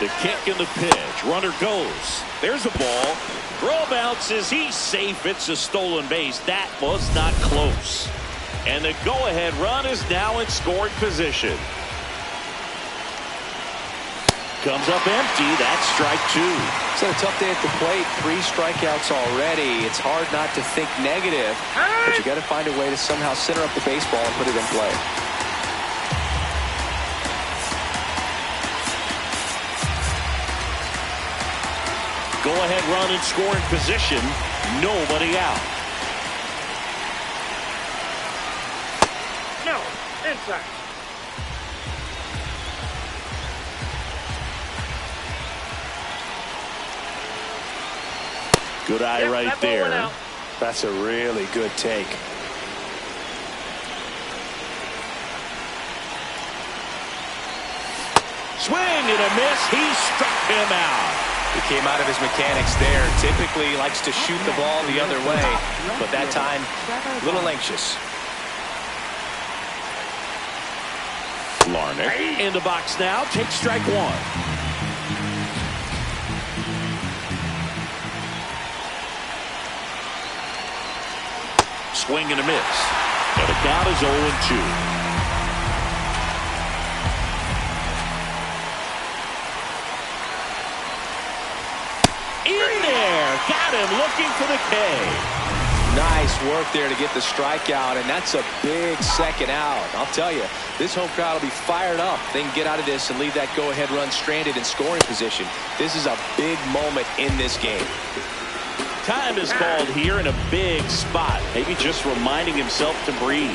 The kick and the pitch. Runner goes. There's a ball. Throw bounces. He's safe. It's a stolen base. That was not close. And the go-ahead run is now in scoring position. Comes up empty. That's strike two. It's a tough day at the plate. 3 strikeouts already. It's hard not to think negative, but you got to find a way to somehow center up the baseball and put it in play. Go-ahead run in scoring position. Nobody out. No, inside. Good eye right there. That's a really good take. Swing and a miss. He struck him out. He came out of his mechanics there. Typically likes to shoot the ball the other way, but that time a little anxious. Larnach in the box now. Takes strike one. Swing and a miss. And the count is 0-2. Got him looking for the K. Nice work there to get the strikeout, and that's a big second out. I'll tell you, this home crowd will be fired up. They can get out of this and leave that go-ahead run stranded in scoring position. This is a big moment in this game. Time is called here in a big spot. Maybe just reminding himself to breathe.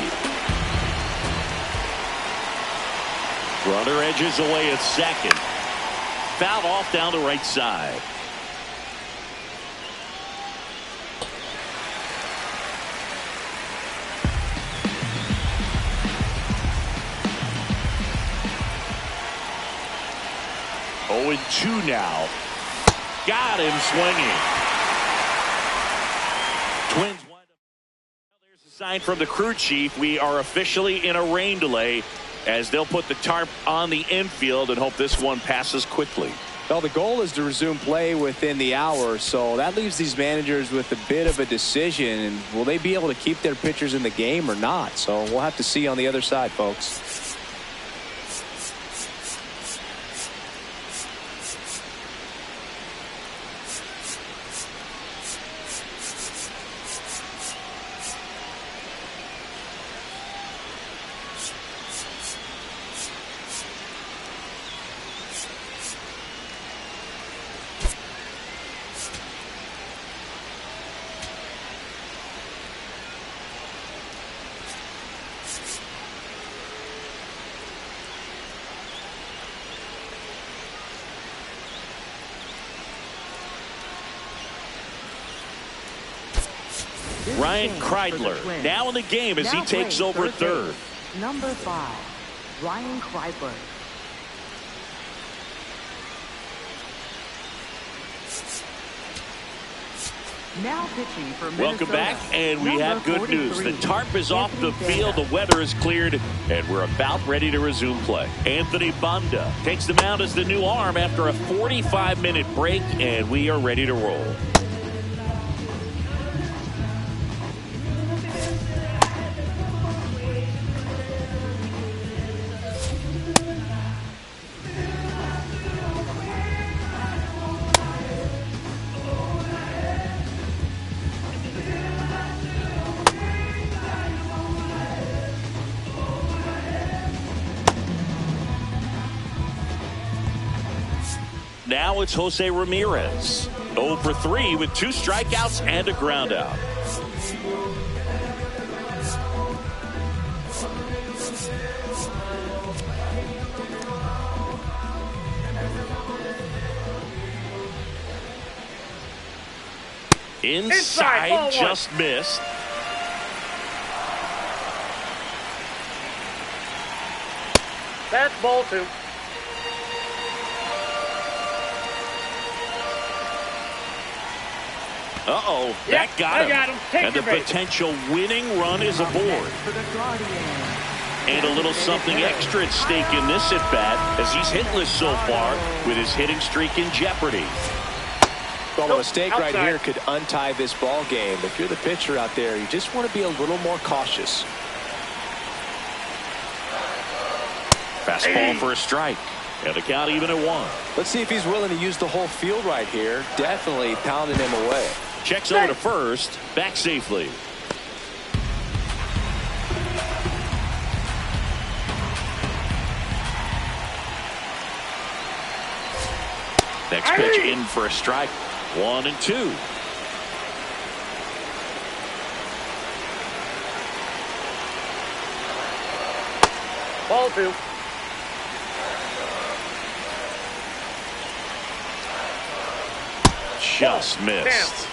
Runner edges away at second. Foul off down the right side. Oh, and 2 now. Got him swinging. Twins wind up. There's a sign from the crew chief. We are officially in a rain delay as they'll put the tarp on the infield and hope this one passes quickly. Well, the goal is to resume play within the hour, so that leaves these managers with a bit of a decision. And will they be able to keep their pitchers in the game or not? So we'll have to see on the other side, folks. Ryan Kreidler now in the game as he takes over third. Number 5, Ryan Kreidler. Now pitching for Minnesota. Welcome back, and we have good news. The tarp is off the field, the weather is cleared, and we're about ready to resume play. Anthony Banda takes the mound as the new arm after a 45-minute break, and we are ready to roll. Now it's Jose Ramirez. 0 for 3 with 2 strikeouts and a ground out. Inside, just missed. That's ball 2. Uh-oh, Yep, that got him. I got him. Take And the your bait. potential winning run is aboard. For the Guardians. And a little something extra at stake in this at-bat as he's hitless so far with his hitting streak in jeopardy. Well, a mistake right outside. here could untie this ball game. If you're the pitcher out there, you just want to be a little more cautious. Fastball for a strike. And the count even at 1. Let's see if he's willing to use the whole field right here. Definitely pounding him away. Checks over to first. Back safely. Next pitch in for a strike. 1 and 2. Ball 2. Just missed.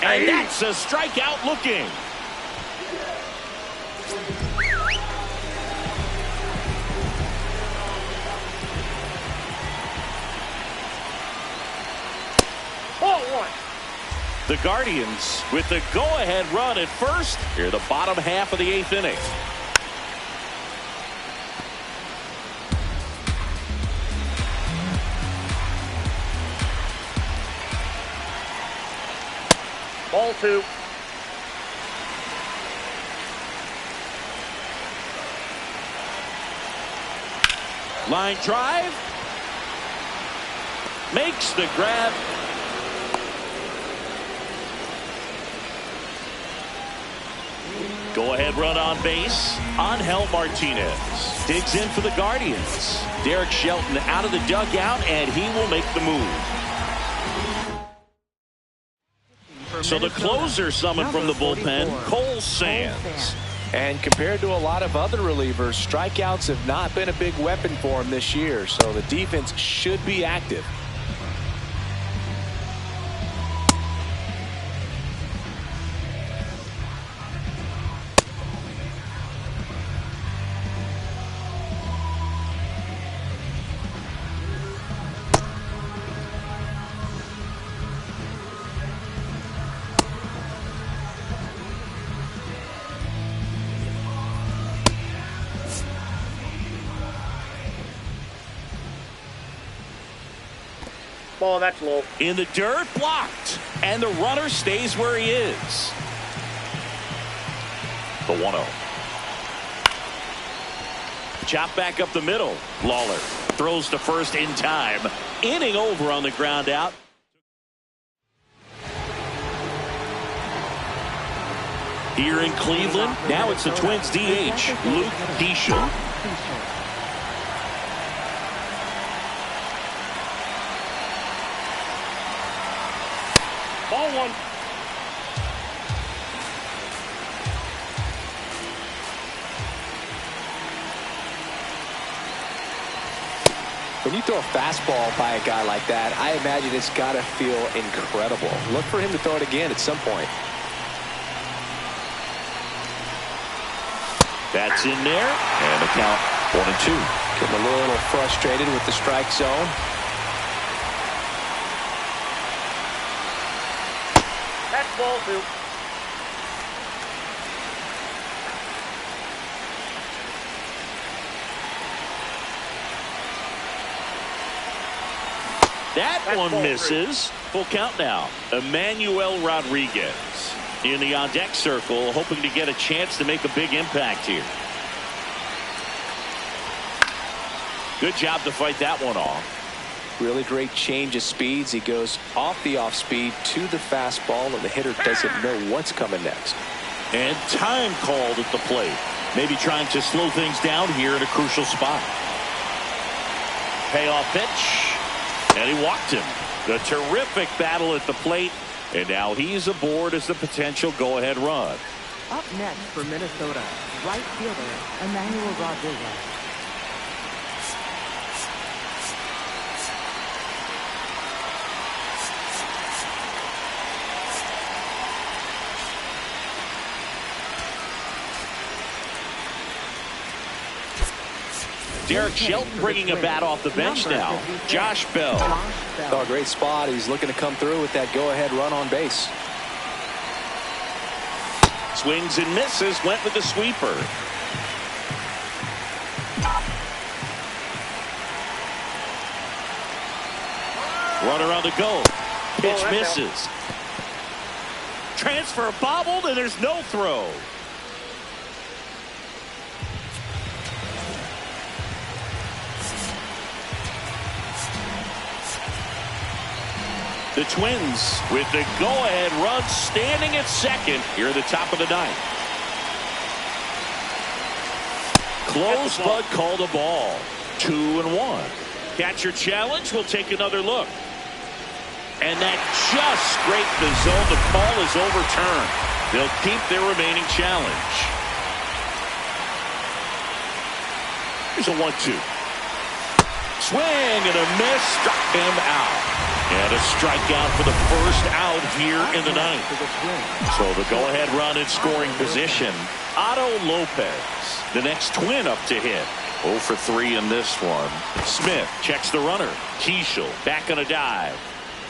And that's a strikeout looking. Ball 1. The Guardians with the go-ahead run at first. Here the bottom half of the 8th inning. Ball 2. Line drive. Makes the grab. Go-ahead run on base. Angel Martinez digs in for the Guardians. Derek Shelton out of the dugout, and he will make the move. So the closer summoned from the bullpen, Cole Sands. And compared to a lot of other relievers, strikeouts have not been a big weapon for him this year. So the defense should be active. Ball, that's low. In the dirt, blocked. And the runner stays where he is. The 1-0. Chop back up the middle. Lawler throws to first in time. Inning over on the ground out. Here in Cleveland, now it's the Twins DH, Luke Keisha. Ball 1. When you throw a fastball by a guy like that, I imagine it's got to feel incredible. Look for him to throw it again at some point. That's in there, and the count 1 and 2. Getting a little frustrated with the strike zone. That's ball 2. That one ball misses. Full count now. Emmanuel Rodriguez in the on-deck circle, hoping to get a chance to make a big impact here. Good job to fight that one off. Really great change of speeds. He goes off the off-speed to the fastball, and the hitter doesn't know what's coming next. And time called at the plate. Maybe trying to slow things down here in a crucial spot. Payoff pitch, and he walked him. The terrific battle at the plate, and now he's aboard as the potential go-ahead run. Up next for Minnesota, right fielder Emmanuel Rodriguez. Derek Shelton bringing a bat off the bench now. Josh Bell. Oh, great spot. He's looking to come through with that go-ahead run on base. Swings and misses, went with the sweeper. Runner on the go. Pitch misses. Transfer bobbled, and there's no throw. The Twins with the go-ahead run standing at second here at the top of the ninth. Close but called a ball. 2-1. Catcher challenge. We'll take another look. And that just scraped the zone. The call is overturned. They'll keep their remaining challenge. Here's a 1-2. Swing and a miss. Struck him out. And a strikeout for the first out here in the ninth. So the go-ahead run in scoring position. Otto Lopez, the next Twin up to hit. 0 for 3 in this one. Smith checks the runner. Keishel back on a dive.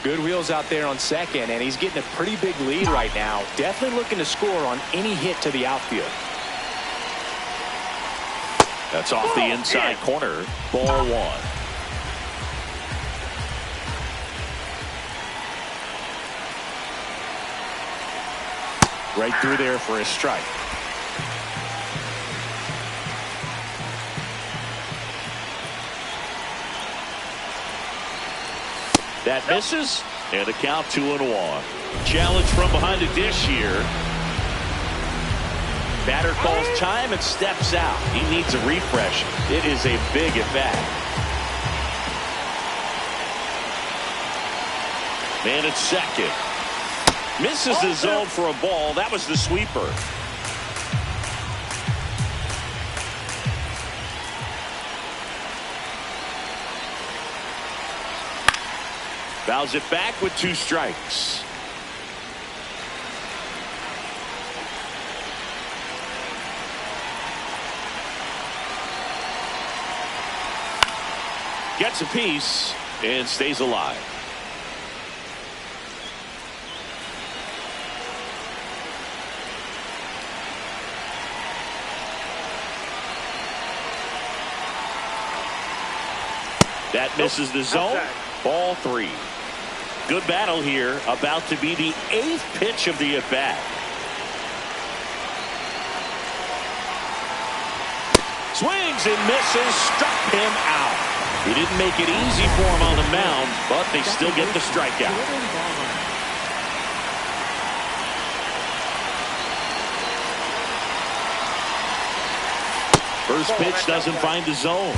Good wheels out there on second, and he's getting a pretty big lead right now. Definitely looking to score on any hit to the outfield. That's off the inside corner. Ball 1. Right through there for a strike. That misses, and a count 2-1. Challenge from behind the dish here. Batter calls time and steps out. He needs a refresh. It is a big at bat. Man at second. Misses the zone for a ball. That was the sweeper. Fouls it back with 2 strikes. Gets a piece and stays alive. That misses the zone. Ball 3. Good battle here. About to be the 8th pitch of the at-bat. Swings and misses. Struck him out. He didn't make it easy for him on the mound, but they still get the strikeout. First pitch doesn't find the zone.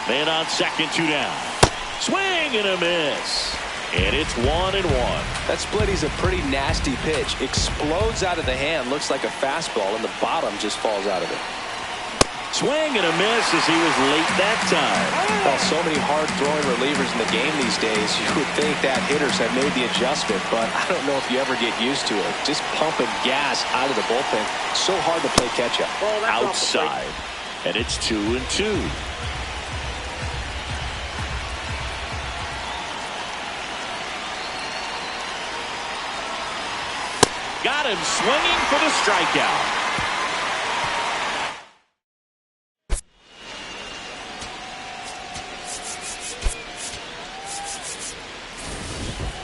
Man on second, 2 down. Swing and a miss. And it's 1-1. That split is a pretty nasty pitch. Explodes out of the hand. Looks like a fastball, and the bottom just falls out of it. Swing and a miss as he was late that time. Well, so many hard-throwing relievers in the game these days. You would think that hitters have made the adjustment, but I don't know if you ever get used to it. Just pumping gas out of the bullpen. So hard to play catch-up. Outside. And it's 2-2. Got him swinging for the strikeout.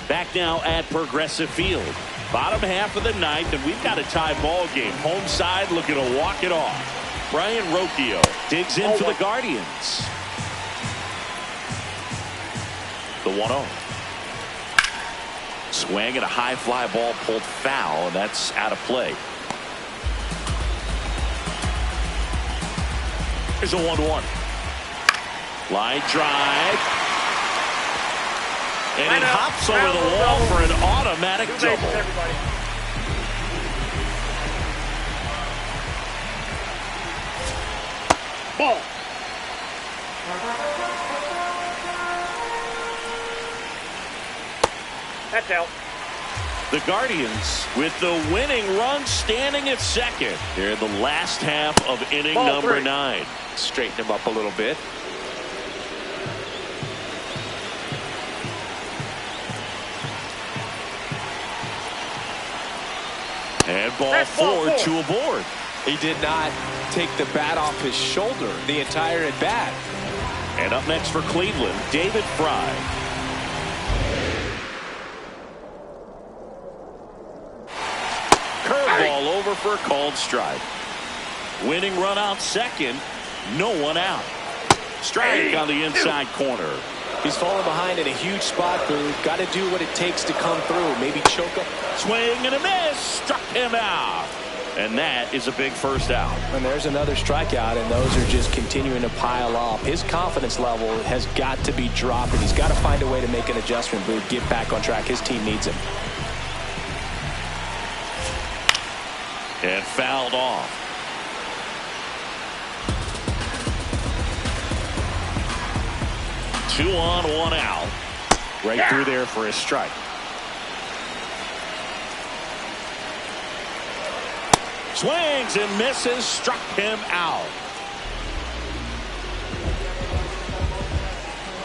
Back now at Progressive Field. Bottom half of the ninth, and we've got a tie ball game. Home side looking to walk it off. Brian Rocchio digs in for the Guardians. The 1-0. Swing and a high fly ball pulled foul, and that's out of play. Here's a 1-1. Line drive. And it hops over the wall for an automatic double. Ball. That's out. The Guardians with the winning run standing at second. They're in the last half of inning number 9. Straighten him up a little bit. And ball 4 to a board. He did not take the bat off his shoulder the entire at bat. And up next for Cleveland, David Fry. Curveball over for a called strike. Winning run out second. No one out. Strike on the inside corner. He's falling behind in a huge spot, Boo. Got to do what it takes to come through. Maybe choke up. Swing and a miss. Struck him out. And that is a big first out. And there's another strikeout, and those are just continuing to pile up. His confidence level has got to be dropping. He's got to find a way to make an adjustment, Boo. Get back on track. His team needs him. And fouled off. Two on, one out. Right through there for a strike. Swings and misses. Struck him out.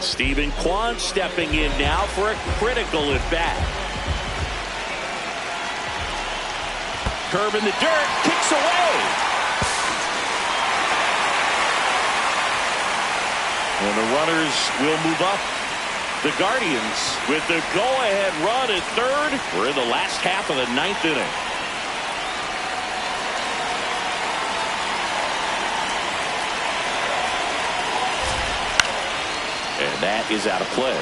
Stephen Kwan stepping in now for a critical at bat. Curve in the dirt. Kicks away. And the runners will move up. The Guardians with the go-ahead run at third. We're in the last half of the 9th inning. And that is out of play.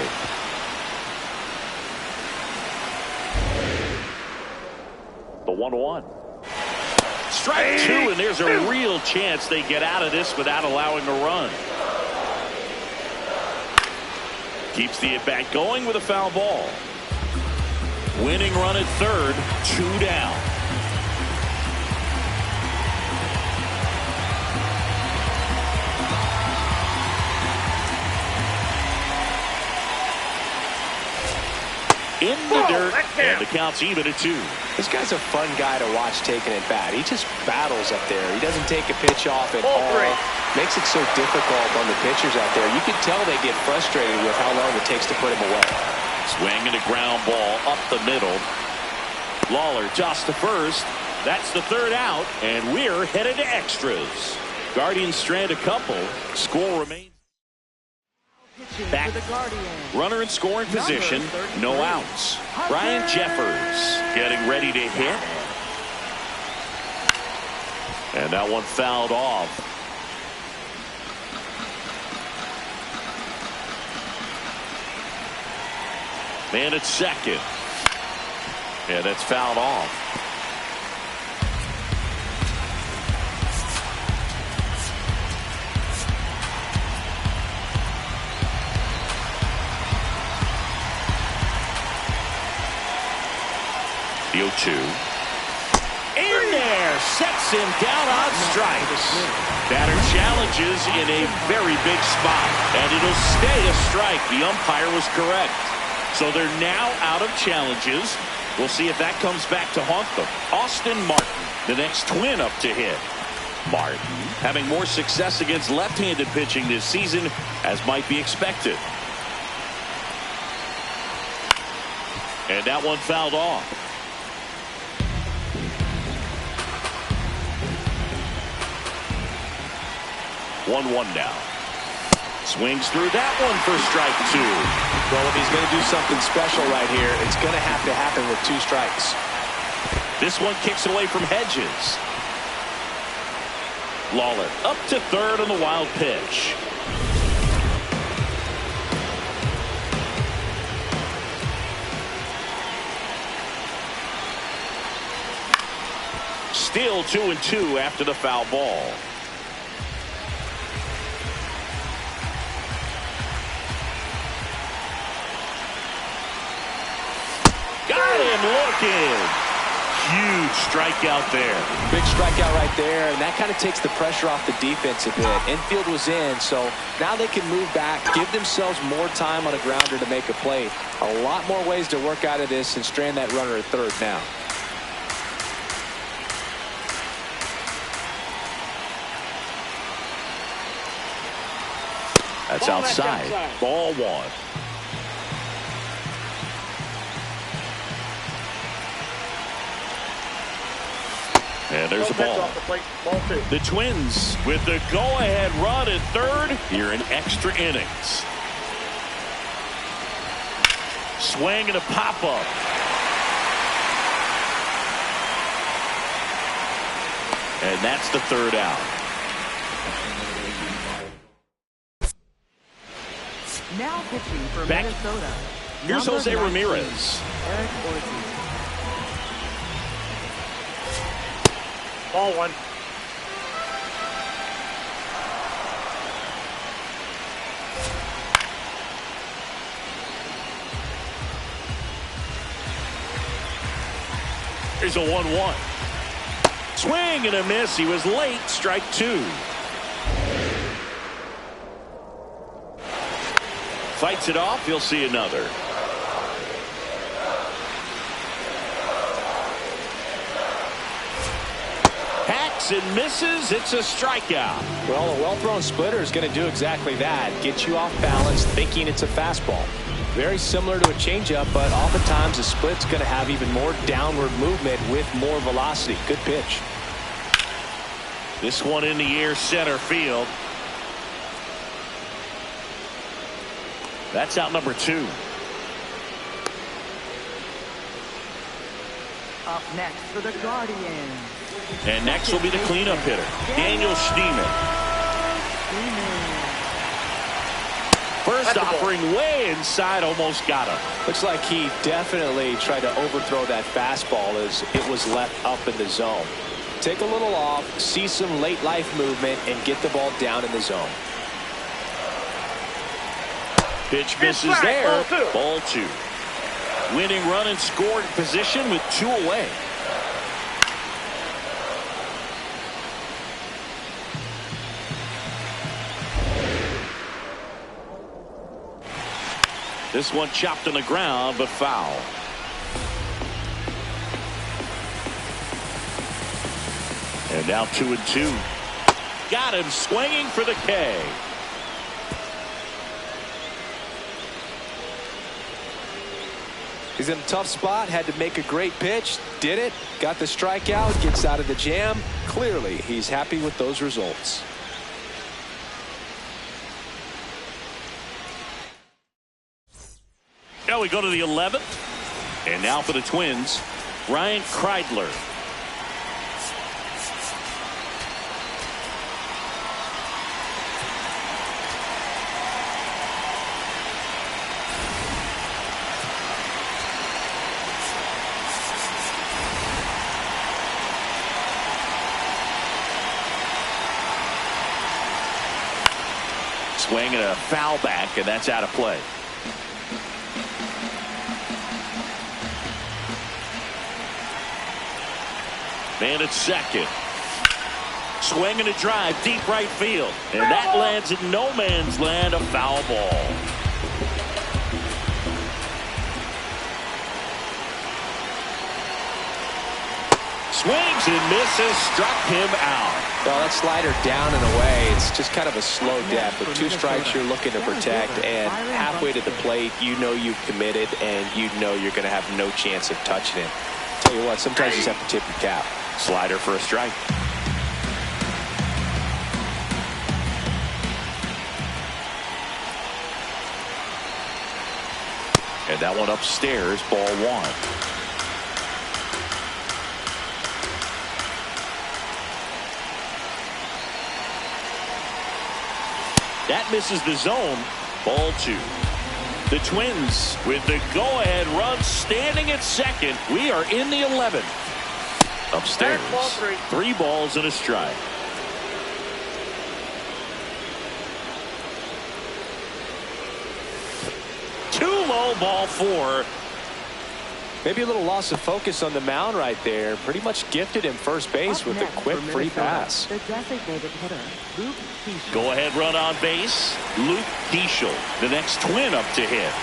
The 1-1. Strike 2, and there's a real chance they get out of this without allowing a run. Keeps the at-bat going with a foul ball. Winning run at third, 2 down. In the dirt, and the count's even at 2. This guy's a fun guy to watch taking at bat. He just battles up there. He doesn't take a pitch off at all. Makes it so difficult on the pitchers out there. You can tell they get frustrated with how long it takes to put him away. Swing and a ground ball up the middle. Lawler tossed to first. That's the 3rd out, and we're headed to extras. Guardians strand a couple. Score remains. Back. Runner in scoring position. No outs. Ryan Jeffers getting ready to hit. And that one fouled off. Man at second. Yeah, that's fouled off. The 0-2. In there. Sets him down on strikes. Batter challenges in a very big spot. And it'll stay a strike. The umpire was correct. So they're now out of challenges. We'll see if that comes back to haunt them. Austin Martin, the next Twin up to hit. Martin having more success against left-handed pitching this season, as might be expected. And that one fouled off. 1-1 now. Swings through that one for strike 2. Well, if he's going to do something special right here, it's going to have to happen with 2 strikes. This one kicks away from Hedges. Lawler up to third on the wild pitch. Still 2-2 after the foul ball. Got him looking. Huge strikeout there. Big strikeout right there, and that kind of takes the pressure off the defense a bit. Infield was in, so now they can move back, give themselves more time on a grounder to make a play. A lot more ways to work out of this and strand that runner at third now. That's outside. Ball one. And there's the ball. Ball two. The Twins with the go-ahead run at third here in extra innings. Swing and a pop-up. And that's the third out. Now pitching for Back. Minnesota. Here's Number Jose 19, Ramirez. Eric Ortiz. Ball one. Here's a 1-1. Swing and a miss. He was late. Strike two. Fights it off. He'll see another. Hacks and misses. It's a strikeout. Well, a well-thrown splitter is going to do exactly that. Get you off balance thinking it's a fastball. Very similar to a changeup, but oftentimes a split's going to have even more downward movement with more velocity. Good pitch. This one in the air, center field. That's out number two. Up next for the Guardians. And next will be the cleanup hitter, Daniel Schneemann. First offering way inside, almost got him. Looks like he definitely tried to overthrow that fastball as it was left up in the zone. Take a little off, see some late life movement, and get the ball down in the zone. Pitch misses there. Ball two. Winning run in scoring position with two away. This one chopped on the ground, but foul. And now 2-2. Got him swinging for the K. He's in a tough spot, had to make a great pitch, did it, got the strikeout, gets out of the jam. Clearly, he's happy with those results. Now we go to the 11th. And now for the Twins, Ryan Kreidler. Swing and a foul back, and that's out of play. Man at second. Swing and a drive, deep right field. And that lands in no man's land, a foul ball. Swings and misses, struck him out. Well, that slider down and away, it's just kind of a slow death. With two strikes you're looking to protect, and halfway to the plate, you know you've committed, and you know you're going to have no chance of touching it. Tell you what, sometimes you just have to tip your cap. Slider for a strike. And that one upstairs, ball one. That misses the zone. Ball two. The Twins with the go-ahead run standing at second. We are in the 11th. Upstairs. 3 balls and a strike. Too low, ball 4. Maybe a little loss of focus on the mound right there. Pretty much gifted him first base with a quick free pass. The designated hitter, Luke Keishel. Go ahead run on base. Luke Keishel, the next Twin up to hit.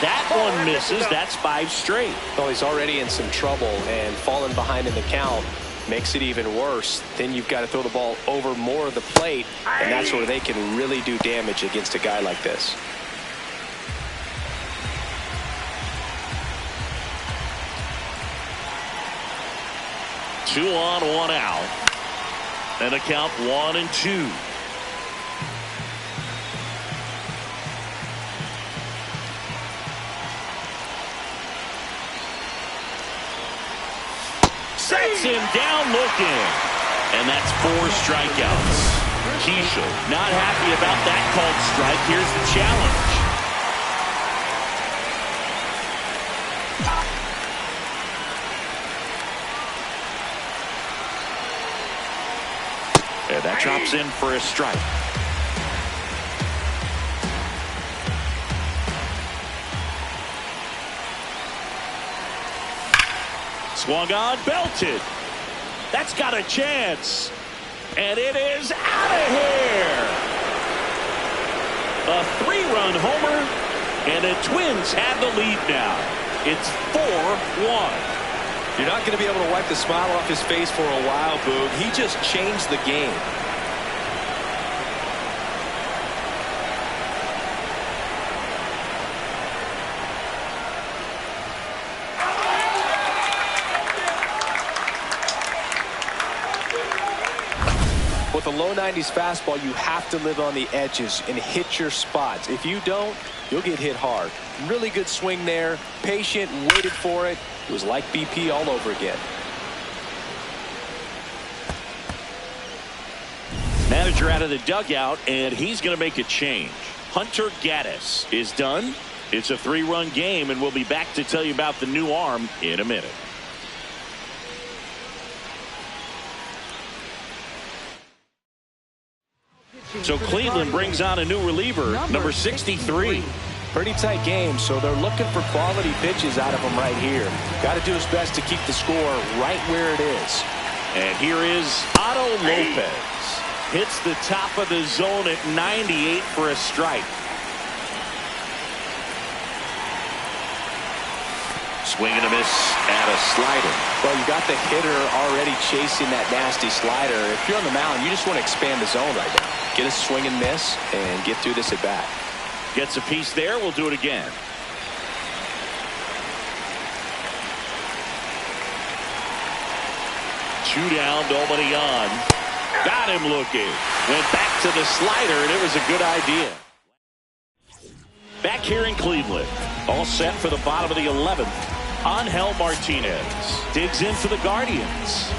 That one misses. That's 5 straight. Well, he's already in some trouble, and falling behind in the count makes it even worse. Then you've got to throw the ball over more of the plate, and that's where they can really do damage against a guy like this. Two on, 1 out. And a count 1-2. Sets him down looking. And that's 4 strikeouts. Keishel not happy about that called strike. Here's the challenge. And that drops in for a strike. Swung on, belted. That's got a chance. And it is out of here. A 3-run homer. And the Twins have the lead now. It's 4-1. You're not going to be able to wipe the smile off his face for a while, Boog. He just changed the game. With a low 90s fastball, you have to live on the edges and hit your spots. If you don't, you'll get hit hard. Really good swing there. Patient, waited for it. It was like BP all over again. Manager out of the dugout, and he's going to make a change. Hunter Gaddis is done. It's a 3-run game, and we'll be back to tell you about the new arm in a minute. So Cleveland brings on a new reliever, number 63. Pretty tight game, so they're looking for quality pitches out of him right here. Got to do his best to keep the score right where it is. And here is Otto Lopez. Hits the top of the zone at 98 for a strike. Swing and a miss at a slider. Well, you got the hitter already chasing that nasty slider. If you're on the mound, you just want to expand the zone right now. Get a swing and miss and get through this at bat. Gets a piece there. We'll do it again. Two down, nobody on. Got him looking. Went back to the slider, and it was a good idea. Back here in Cleveland. All set for the bottom of the 11th. Angel Martinez digs in for the Guardians.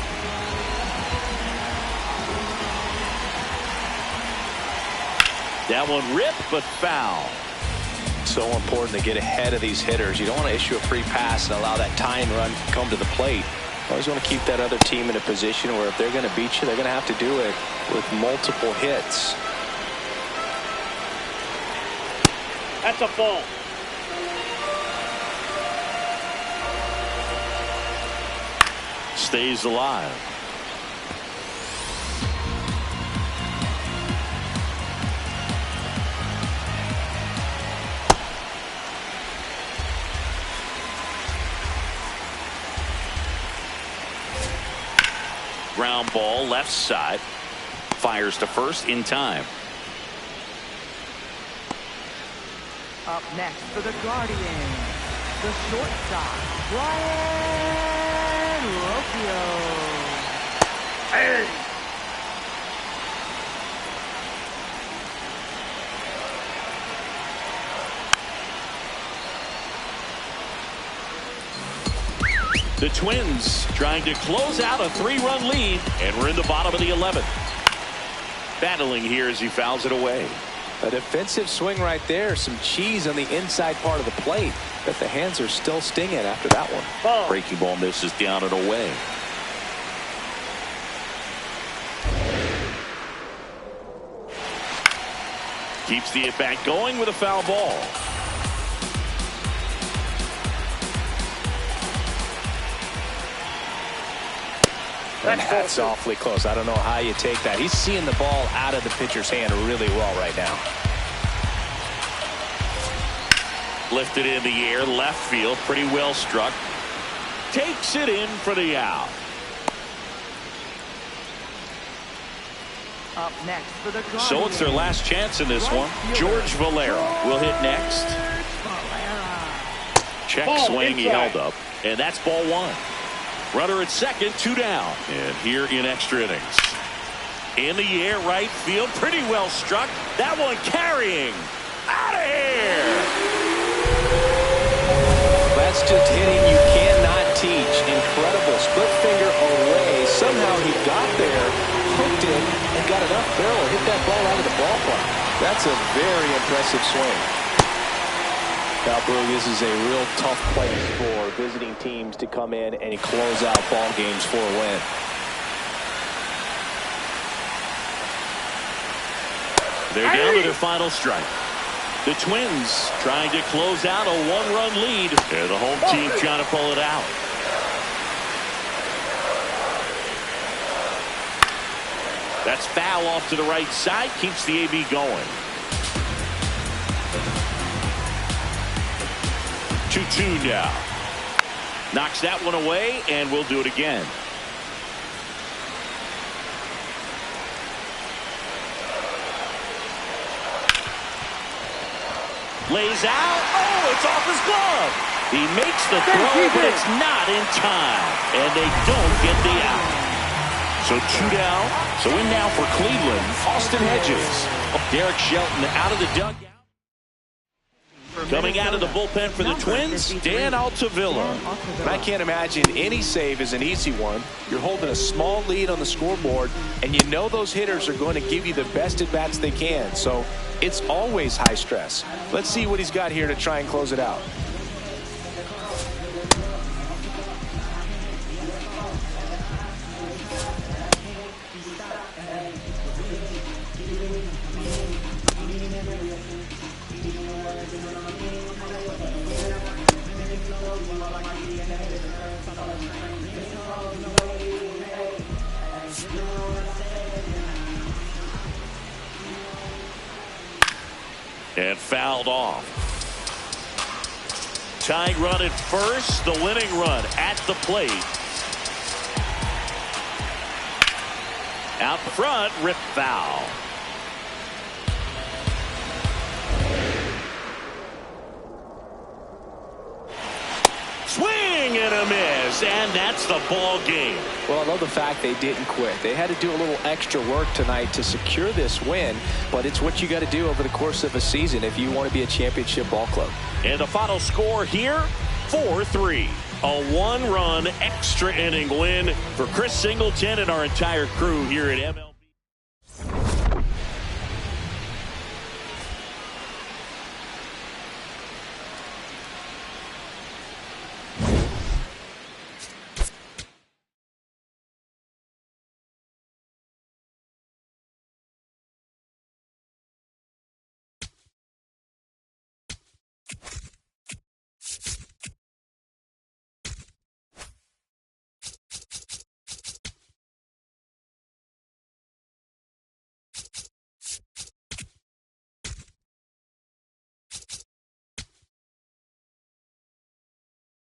That one ripped, but foul. So important to get ahead of these hitters. You don't want to issue a free pass and allow that tying run come to the plate. Always want to keep that other team in a position where if they're going to beat you, they're going to have to do it with multiple hits. That's a ball. Stays alive. Ground ball left side. Fires to first in time. Up next for the Guardians, the shortstop, Brian Rocchio. Hey. The Twins trying to close out a 3-run lead, and we're in the bottom of the 11th. Battling here as he fouls it away. A defensive swing right there. Some cheese on the inside part of the plate. But the hands are still stinging after that one. Ball. Breaking ball misses down and away. Keeps the at-bat going with a foul ball. That's awfully close. I don't know how you take that. He's seeing the ball out of the pitcher's hand really well right now. Lifted in the air, left field, pretty well struck. Takes it in for the out. Up next for the Guardians. So it's their last chance in this one. George Valera will hit next. Check Ball swing, he inside. held up. And that's ball one. Runner at second, 2 down. And here in extra innings. In the air, right field, pretty well struck. That one carrying. Out of here. That's just hitting you cannot teach. Incredible split finger away. Somehow he got there, hooked it, and got enough barrel to hit that ball out of the ballpark. That's a very impressive swing. Now, Boog, this is a real tough place for visiting teams to come in and close out ball games for a win. They're down to their final strike. The Twins trying to close out a 1-run lead. They're the home team trying to pull it out. That's foul off to the right side. Keeps the AB going. 2-2 now. Knocks that one away, and we'll do it again. Lays out. Oh, it's off his glove. He makes the throw, but it's not in time. And they don't get the out. So 2 down. So in now for Cleveland, Austin Hedges. Derek Shelton out of the dugout. Coming out of the bullpen for the Twins, Dan Altavilla. And I can't imagine any save is an easy one. You're holding a small lead on the scoreboard, and you know those hitters are going to give you the best at-bats they can. So it's always high stress. Let's see what he's got here to try and close it out. And fouled off. Tying run at first, the winning run at the plate. Out front, rip foul. Swing and a miss, and that's the ball game. Well, I love the fact they didn't quit. They had to do a little extra work tonight to secure this win, but it's what you got to do over the course of a season if you want to be a championship ball club. And the final score here, 4-3. A 1-run extra inning win for Chris Singleton and our entire crew here at MLB.